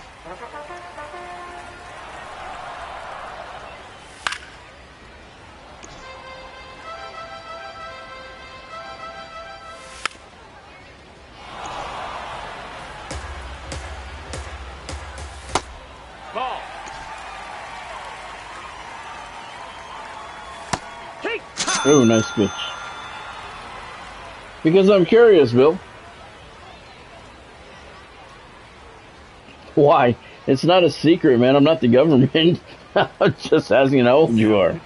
Ball. Oh, nice pitch. Because I'm curious, Bill. Why? It's not a secret, man. I'm not the government. I'm just asking how old you are.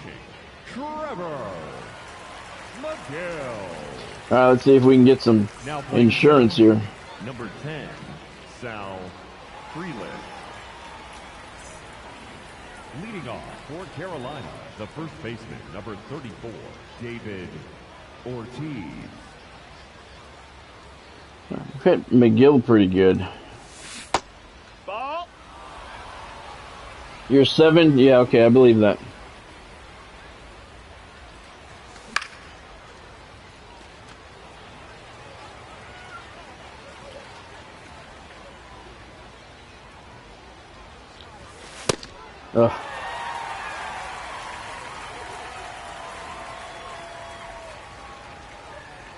Alright, let's see if we can get some insurance here. Number 10, Sal Freeland. Leading off for Carolina, the first baseman, number 34, David Ortiz. I've hit McGill pretty good. Ball. You're 7? Yeah, okay, I believe that. Ugh.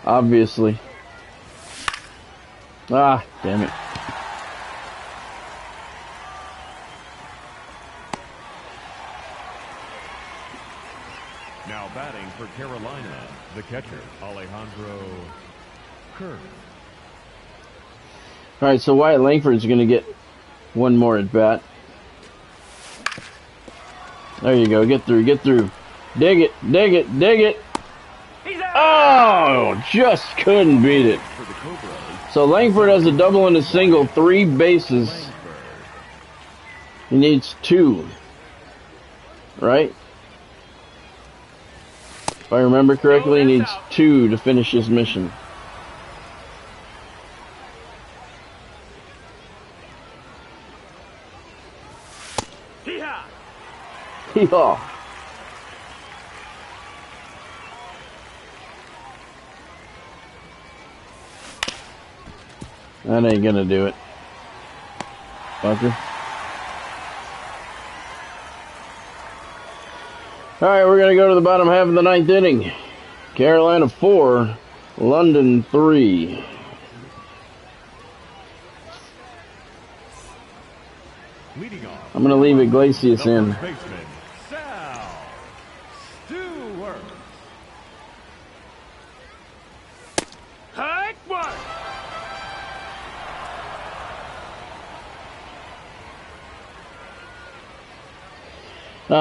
Obviously. Ah, damn it. Now batting for Carolina, the catcher, Alejandro Kirk. Alright, so Wyatt Langford's going to get one more at bat. There you go. Get through. Get through. Dig it. Dig it. Dig it. Oh, just couldn't beat it. So Langford has a double and a single, 3 bases. He needs 2. Right? If I remember correctly, he needs 2 to finish his mission. Hee-haw. That ain't gonna do it. Fucker. Alright, we're gonna go to the bottom half of the 9th inning. Carolina 4, London 3. I'm gonna leave Iglesias in.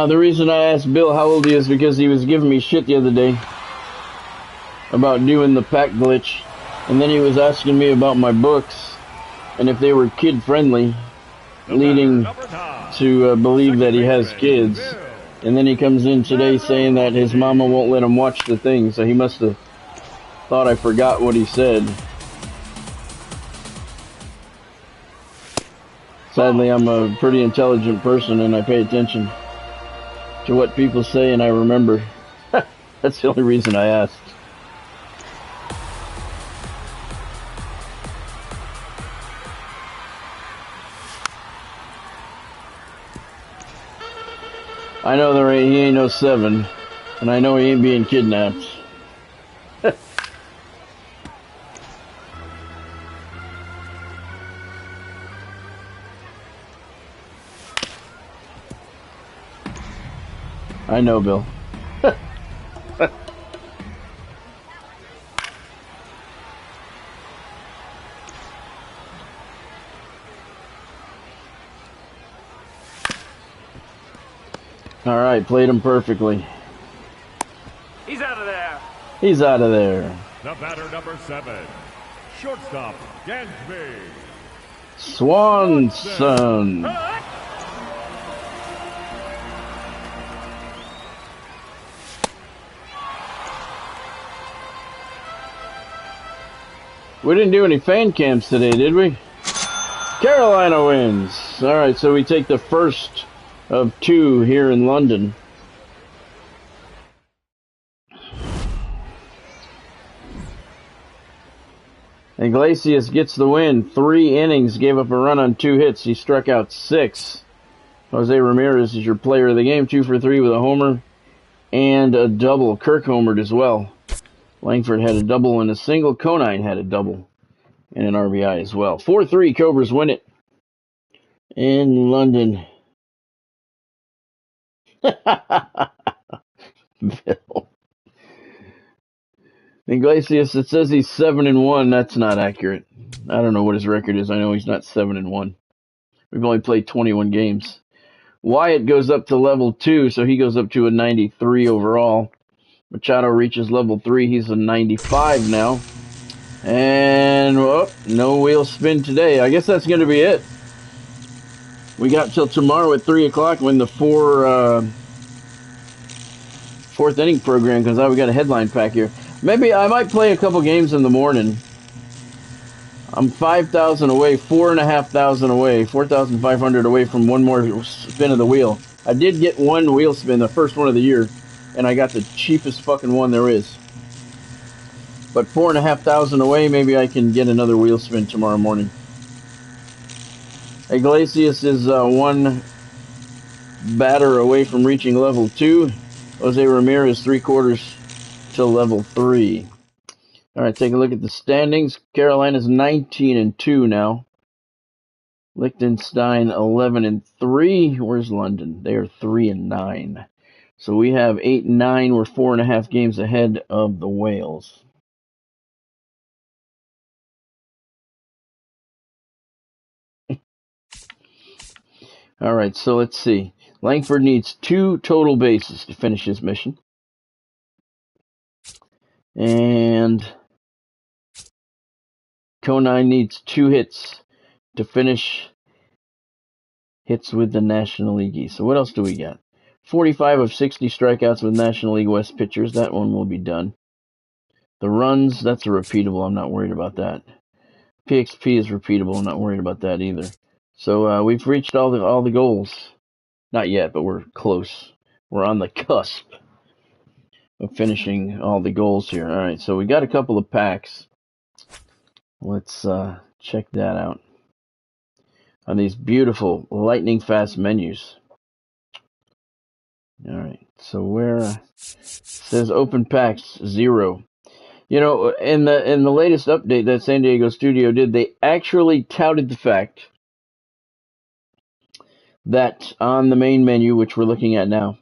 The reason I asked Bill how old he is because he was giving me shit the other day about doing the pack glitch, and then he was asking me about my books and if they were kid friendly, leading to believe that he has kids. And then he comes in today saying that his mama won't let him watch the thing, so he must have thought I forgot what he said. Sadly, I'm a pretty intelligent person and I pay attention to what people say and I remember. That's the only reason I asked. I know he ain't no 7, and I know he ain't being kidnapped. I know, Bill. All right, played him perfectly. He's out of there. He's out of there. The batter, number 7, shortstop, Gansby. Swanson. We didn't do any fan cams today, did we? Carolina wins. All right, so we take the first of 2 here in London. Iglesias gets the win. 3 innings, gave up a run on 2 hits. He struck out 6. Jose Ramirez is your player of the game. 2 for 3 with a homer and a double. Kirk homered as well. Langford had a double and a single. Conine had a double and an RBI as well. 4-3, Cobras win it in London. Bill. Iglesias, it says he's 7-1. That's not accurate. I don't know what his record is. I know he's not 7-1. We've only played 21 games. Wyatt goes up to level 2, so he goes up to a 93 overall. Machado reaches level 3. He's a 95 now. And, well, no wheel spin today. I guess that's going to be it. We got till tomorrow at 3 o'clock when the fourth inning program comes out. We got a headline pack here. Maybe I might play a couple games in the morning. I'm 5,000 away, 4,500 away, 4,500 away from one more spin of the wheel. I did get one wheel spin, the first one of the year, and I got the cheapest fucking one there is. But 4,500 away, maybe I can get another wheel spin tomorrow morning. Iglesias is 1 batter away from reaching level 2. Jose Ramirez 3/4 to level 3. All right, take a look at the standings. Carolina's 19-2 now. Liechtenstein 11-3. Where's London? They are 3-9. So we have 8-9. We're 4.5 games ahead of the Whales. All right, so let's see. Langford needs 2 total bases to finish his mission. And Conine needs 2 hits to finish hits with the National League East. So what else do we got? 45 of 60 strikeouts with National League West pitchers. That one will be done. The runs, that's a repeatable. I'm not worried about that. PXP is repeatable. I'm not worried about that either. So we've reached all the goals. Not yet, but we're close. We're on the cusp of finishing all the goals here. All right, so we got a couple of packs. Let's check that out. On these beautiful lightning fast menus. All right, so where it says open packs 0. You know, in the latest update that San Diego studio did, they actually touted the fact that on the main menu, which we're looking at now,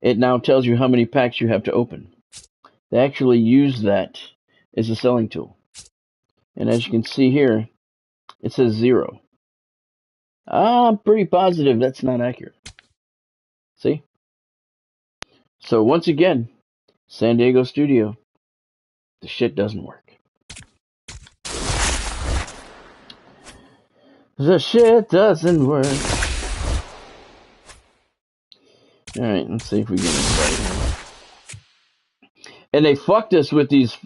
it now tells you how many packs you have to open. They actually use that as a selling tool. And as you can see here, it says 0. I'm pretty positive that's not accurate. See? So once again, San Diego studio, the shit doesn't work. The shit doesn't work. Alright, let's see if we get anybody here. And they fucked us with these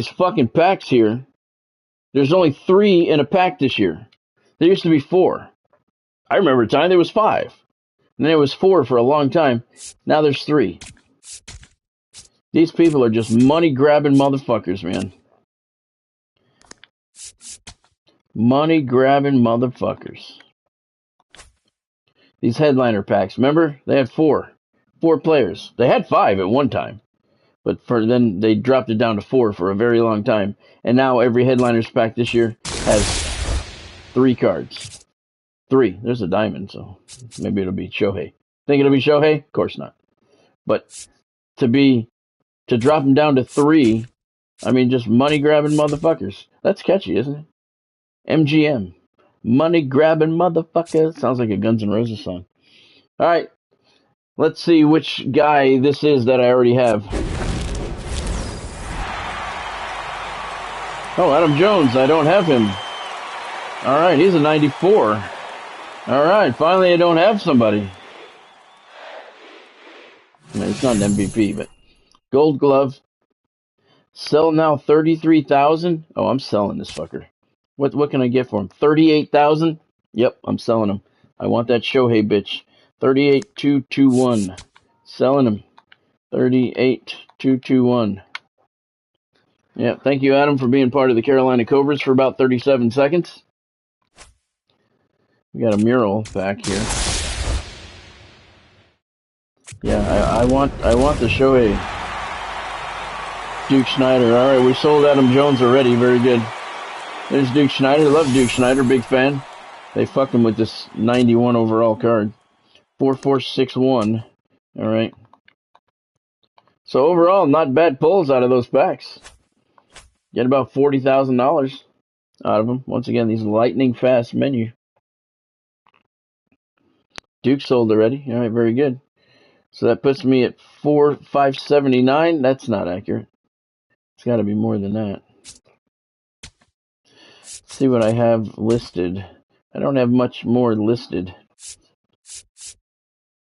fucking packs here. There's only 3 in a pack this year. There used to be 4. I remember a time there was 5. And then it was 4 for a long time. Now there's 3. These people are just money-grabbing motherfuckers, man. Money-grabbing motherfuckers. These headliner packs, remember? They had 4 players. They had 5 at one time. But then they dropped it down to 4 for a very long time. And now every headliners pack this year has 3 cards. 3. There's a diamond, so maybe it'll be Shohei. Think it'll be Shohei? Of course not. But to drop them down to 3, I mean, just money-grabbing motherfuckers. That's catchy, isn't it? MGM. Money-grabbing motherfuckers. Sounds like a Guns N' Roses song. All right. Let's see which guy this is that I already have. Oh, Adam Jones. I don't have him. All right, he's a 94. All right, finally I don't have somebody. I mean, it's not an MVP, but Gold Glove. Sell now 33,000. Oh, I'm selling this fucker. What can I get for him? 38,000. Yep, I'm selling him. I want that Shohei bitch. 38,221. Selling him. 38,221. Yeah, thank you, Adam, for being part of the Carolina Cobras for about 37 seconds. We got a mural back here. Yeah, I want the Shohei. Duke Schneider. All right, we sold Adam Jones already. Very good. There's Duke Schneider. Love Duke Schneider. Big fan. They fucked him with this 91 overall card. 4461. All right. So overall, not bad pulls out of those packs. Get about $40,000 out of them. Once again, these lightning fast menu. Duke sold already. All right, very good. So that puts me at 579. That's not accurate. It's got to be more than that. Let's see what I have listed. I don't have much more listed.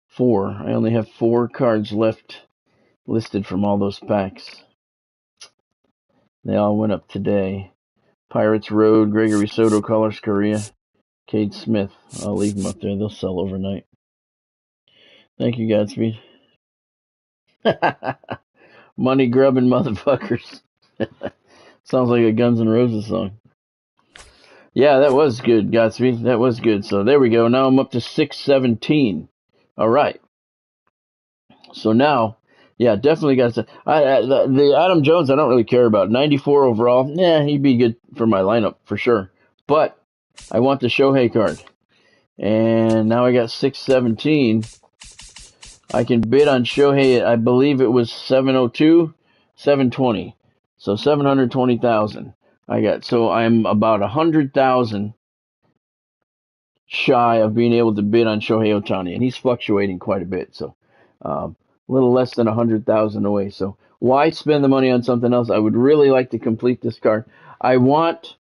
4. I only have 4 cards left listed from all those packs. They all went up today. Pirates Road, Gregory Soto, Colors Korea, Cade Smith. I'll leave them up there. They'll sell overnight. Thank you, Godspeed. Money grubbing motherfuckers. Sounds like a Guns N' Roses song. Yeah, that was good, Godspeed. That was good. So there we go. Now I'm up to 617. All right. So now, yeah, definitely got to. The Adam Jones, I don't really care about. 94 overall. Yeah, he'd be good for my lineup for sure. But I want the Shohei card. And now I got 617. I can bid on Shohei. I believe it was 702, 720. So 720,000. So I'm about 100,000 shy of being able to bid on Shohei Ohtani, and he's fluctuating quite a bit. So a little less than 100,000 away. So why spend the money on something else? I would really like to complete this card. I want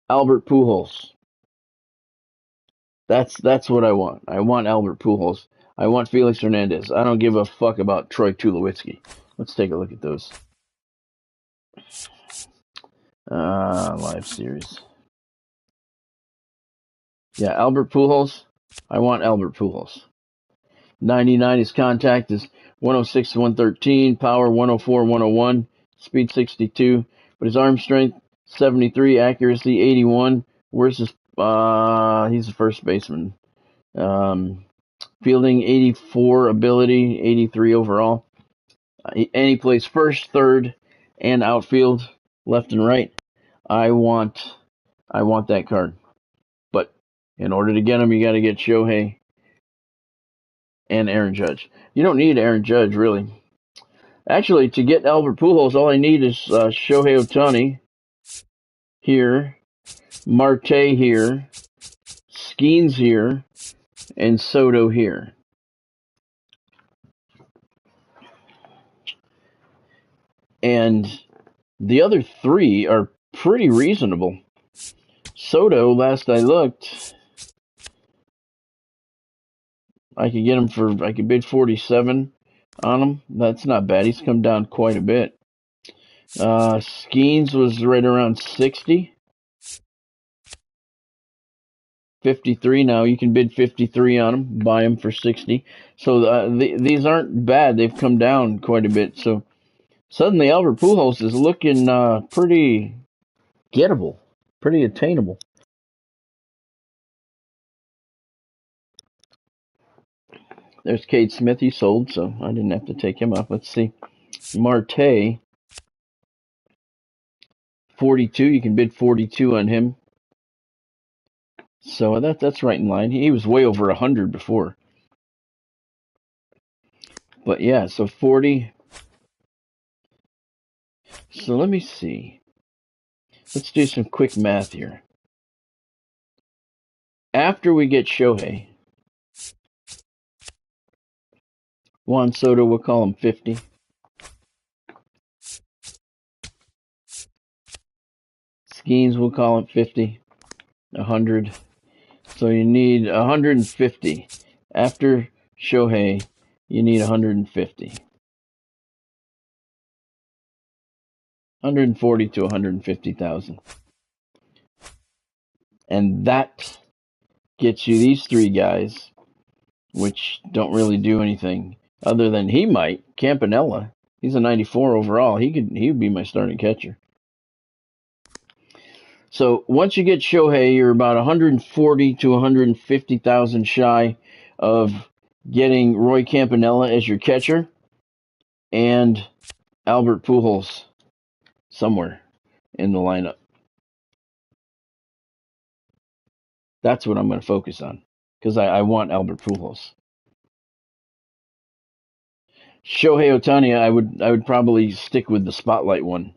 Albert Pujols. That's what I want. I want Albert Pujols. I want Felix Hernandez. I don't give a fuck about Troy Tulowitzki. Let's take a look at those. Live series. Yeah, Albert Pujols. I want Albert Pujols. 99, his contact is 106 to 113, power 104, 101, speed 62, but his arm strength 73, accuracy 81. Where's his? He's a first baseman. Fielding 84, ability 83 overall. And he plays first, third, and outfield, left and right. I want that card. But in order to get him, you got to get Shohei and Aaron Judge. You don't need Aaron Judge, really. Actually, to get Albert Pujols, all I need is Shohei Ohtani here, Marte here, Skeens here, and Soto here. And the other 3 are pretty reasonable. Soto, last I looked, I could bid 47 on him. That's not bad. He's come down quite a bit. Skeens was right around 60. 53 now. You can bid 53 on them, buy them for 60. So these aren't bad. They've come down quite a bit. So suddenly Albert Pujols is looking pretty gettable, pretty attainable. There's Cade Smith. He sold, so I didn't have to take him up. Let's see. Marte, 42. You can bid 42 on him. So that's right in line. He was way over 100 before. But yeah, so 40. So let me see. Let's do some quick math here. After we get Shohei, Juan Soto, we'll call him 50. Skeens, we'll call him 50. 100. So you need 150. After Shohei, you need 150. 140 to 150,000. And that gets you these three guys, which don't really do anything other than he might. Campanella, he's a 94 overall. He would be my starting catcher. So once you get Shohei, you're about 140 to 150,000 shy of getting Roy Campanella as your catcher and Albert Pujols somewhere in the lineup. That's what I'm going to focus on because I want Albert Pujols. Shohei Ohtani, I would probably stick with the spotlight one,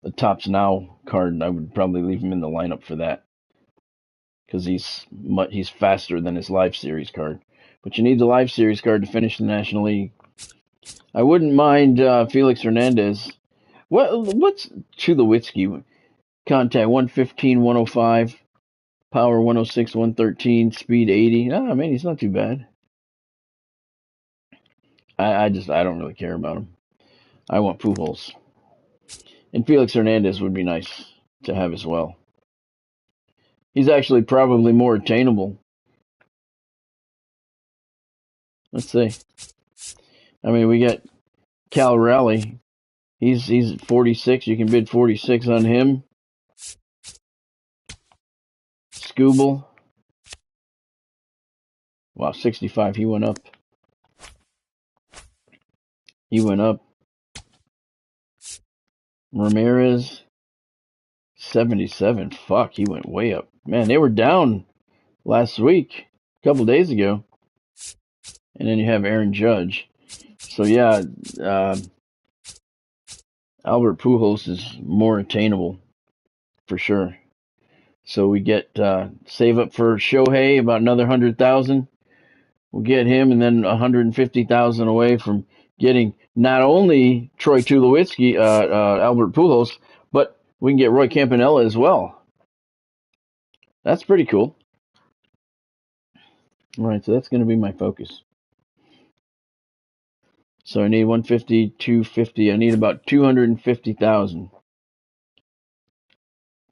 the Topps Now card. I would probably leave him in the lineup for that because he's faster than his Live Series card. But you need the Live Series card to finish the National League. I wouldn't mind Felix Hernandez. What's Tulowitzki? Contact 115, 105, power 106, 113, speed 80. Ah, man, he's not too bad. I don't really care about him. I want Pujols. And Felix Hernandez would be nice to have as well. He's actually probably more attainable. Let's see. I mean, we got Cal Raleigh. He's 46. You can bid 46 on him. Scooble. Wow, 65. He went up. Ramirez, 77. Fuck, he went way up. Man, they were down last week, a couple days ago. And then you have Aaron Judge. So, yeah, Albert Pujols is more attainable for sure. So we get save up for Shohei, about another 100,000. We'll get him, and then 150,000 away from getting not only Troy Tulowitzki, Albert Pujols, but we can get Roy Campanella as well. That's pretty cool. All right, so that's going to be my focus. So I need 150, 250. I need about 250,000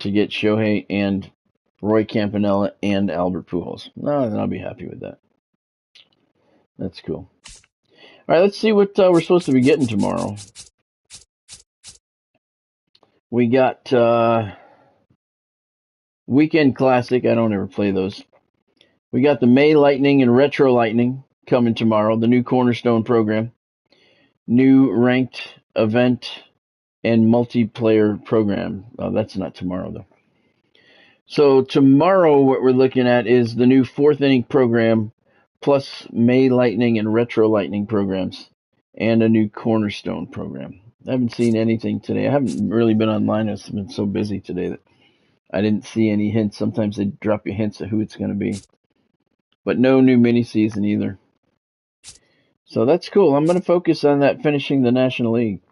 to get Shohei and Roy Campanella and Albert Pujols. No, then I'll be happy with that. That's cool. All right, let's see what we're supposed to be getting tomorrow. We got Weekend Classic. I don't ever play those. We got the May Lightning and Retro Lightning coming tomorrow, the new Cornerstone program. New ranked event and multiplayer program. Oh, that's not tomorrow, though. So tomorrow what we're looking at is the new 4th inning program plus May Lightning and Retro Lightning programs and a new Cornerstone program. I haven't seen anything today. I haven't really been online. I've been so busy today that I didn't see any hints. Sometimes they drop you hints of who it's going to be. But no new mini season either. So that's cool. I'm going to focus on that, finishing the National League.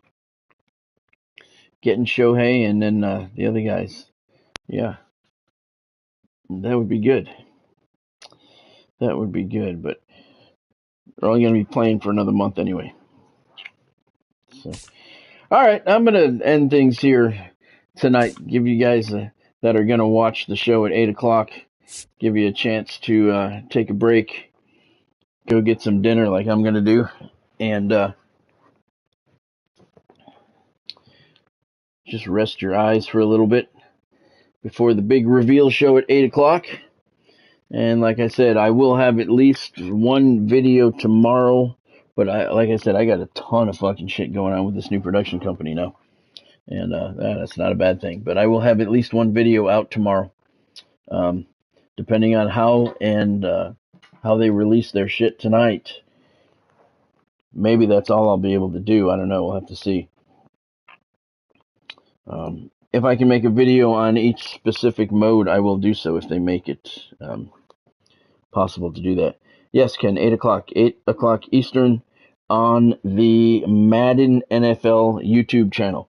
Getting Shohei and then the other guys. Yeah. That would be good. That would be good, but they're only going to be playing for another month anyway. So, all right, I'm going to end things here tonight. Give you guys that are going to watch the show at 8 o'clock, give you a chance to take a break, go get some dinner like I'm going to do, and just rest your eyes for a little bit before the big reveal show at 8 o'clock. And like I said, I will have at least one video tomorrow. But like I said, I got a ton of fucking shit going on with this new production company now. And that's not a bad thing. But I will have at least one video out tomorrow. Depending on how they release their shit tonight. Maybe that's all I'll be able to do. I don't know. We'll have to see. If I can make a video on each specific mode, I will do so if they make it possible to do that. Yes, Ken, 8 o'clock. 8 o'clock Eastern, on the Madden NFL YouTube channel.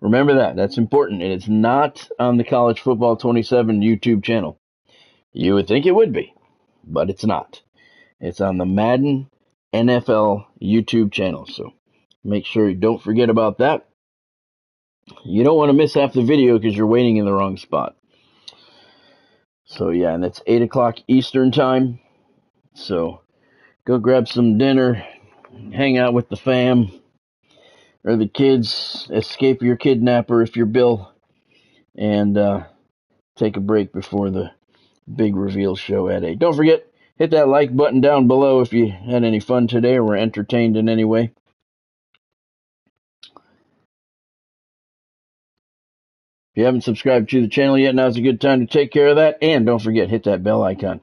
Remember that. That's important. It is not on the College Football 27 YouTube channel. You would think it would be, but it's not. It's on the Madden NFL YouTube channel. So make sure you don't forget about that. You don't want to miss half the video because you're waiting in the wrong spot. So yeah, and it's 8 o'clock Eastern time. So go grab some dinner, hang out with the fam or the kids, escape your kidnapper if you're Bill, and take a break before the big reveal show at 8. Don't forget, hit that like button down below if you had any fun today or were entertained in any way. If you haven't subscribed to the channel yet, now's a good time to take care of that. And don't forget, hit that bell icon.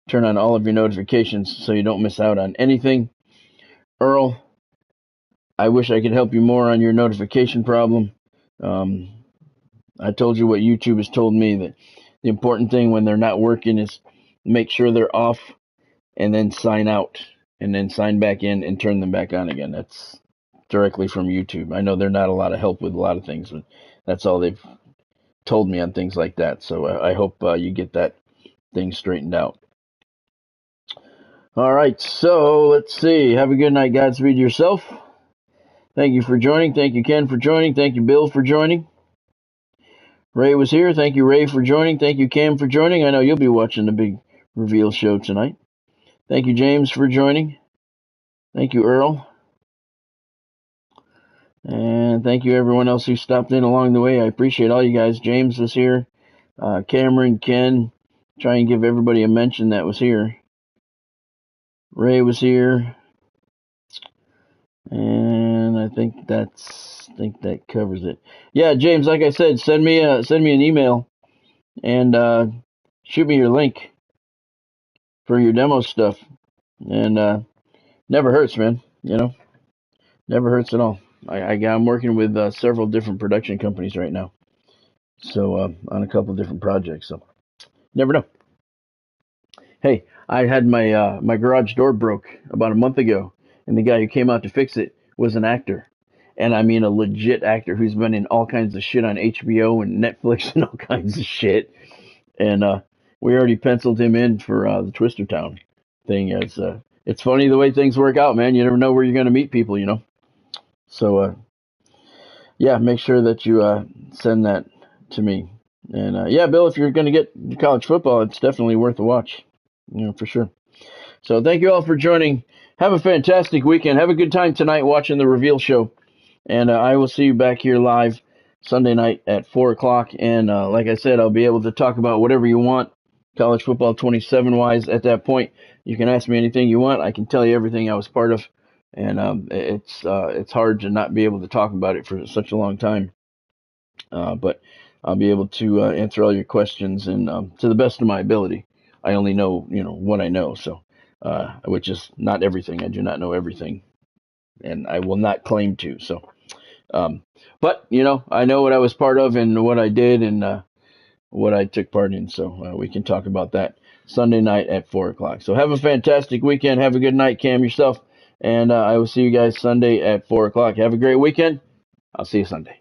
Turn on all of your notifications so you don't miss out on anything. Earl, I wish I could help you more on your notification problem. I told you what YouTube has told me, that the important thing when they're not working is make sure they're off and then sign out and then sign back in and turn them back on again. That's directly from YouTube. I know they're not a lot of help with a lot of things, but that's all they've told me on things like that. So I hope you get that thing straightened out. All right, so let's see. Have a good night. Godspeed yourself. Thank you for joining. Thank you, Ken, for joining. Thank you, Bill, for joining. Ray was here. Thank you, Ray, for joining. Thank you, Cam, for joining. I know you'll be watching the big reveal show tonight. Thank you, James, for joining. Thank you, Earl. And thank you, everyone else who stopped in along the way. I appreciate all you guys. James was here. Cameron, Ken. Try and give everybody a mention that was here. Ray was here. And I think that covers it. Yeah, James, like I said, send me an email and shoot me your link for your demo stuff. And never hurts, man. You know, never hurts at all. I'm working with several different production companies right now, so on a couple of different projects. So never know. Hey, I had my garage door broke about a month ago, and the guy who came out to fix it was an actor. And I mean a legit actor who's been in all kinds of shit on HBO and Netflix and all kinds of shit. And we already penciled him in for the Twister Town thing. It's funny the way things work out, man. You never know where you're going to meet people, you know. So yeah, make sure that you send that to me. And yeah, Bill, if you're going to get college football, it's definitely worth a watch, you know, for sure. So thank you all for joining. Have a fantastic weekend. Have a good time tonight watching the reveal show. And I will see you back here live Sunday night at 4 o'clock. And like I said, I'll be able to talk about whatever you want, college football 27-wise. At that point, you can ask me anything you want. I can tell you everything I was part of. And it's hard to not be able to talk about it for such a long time. But I'll be able to answer all your questions and to the best of my ability. I only know, you know, what I know. So, which is not everything. I do not know everything. And I will not claim to. So. But, you know, I know what I was part of and what I did and what I took part in. So we can talk about that Sunday night at 4 o'clock. So have a fantastic weekend. Have a good night, Cam, yourself. And I will see you guys Sunday at 4 o'clock. Have a great weekend. I'll see you Sunday.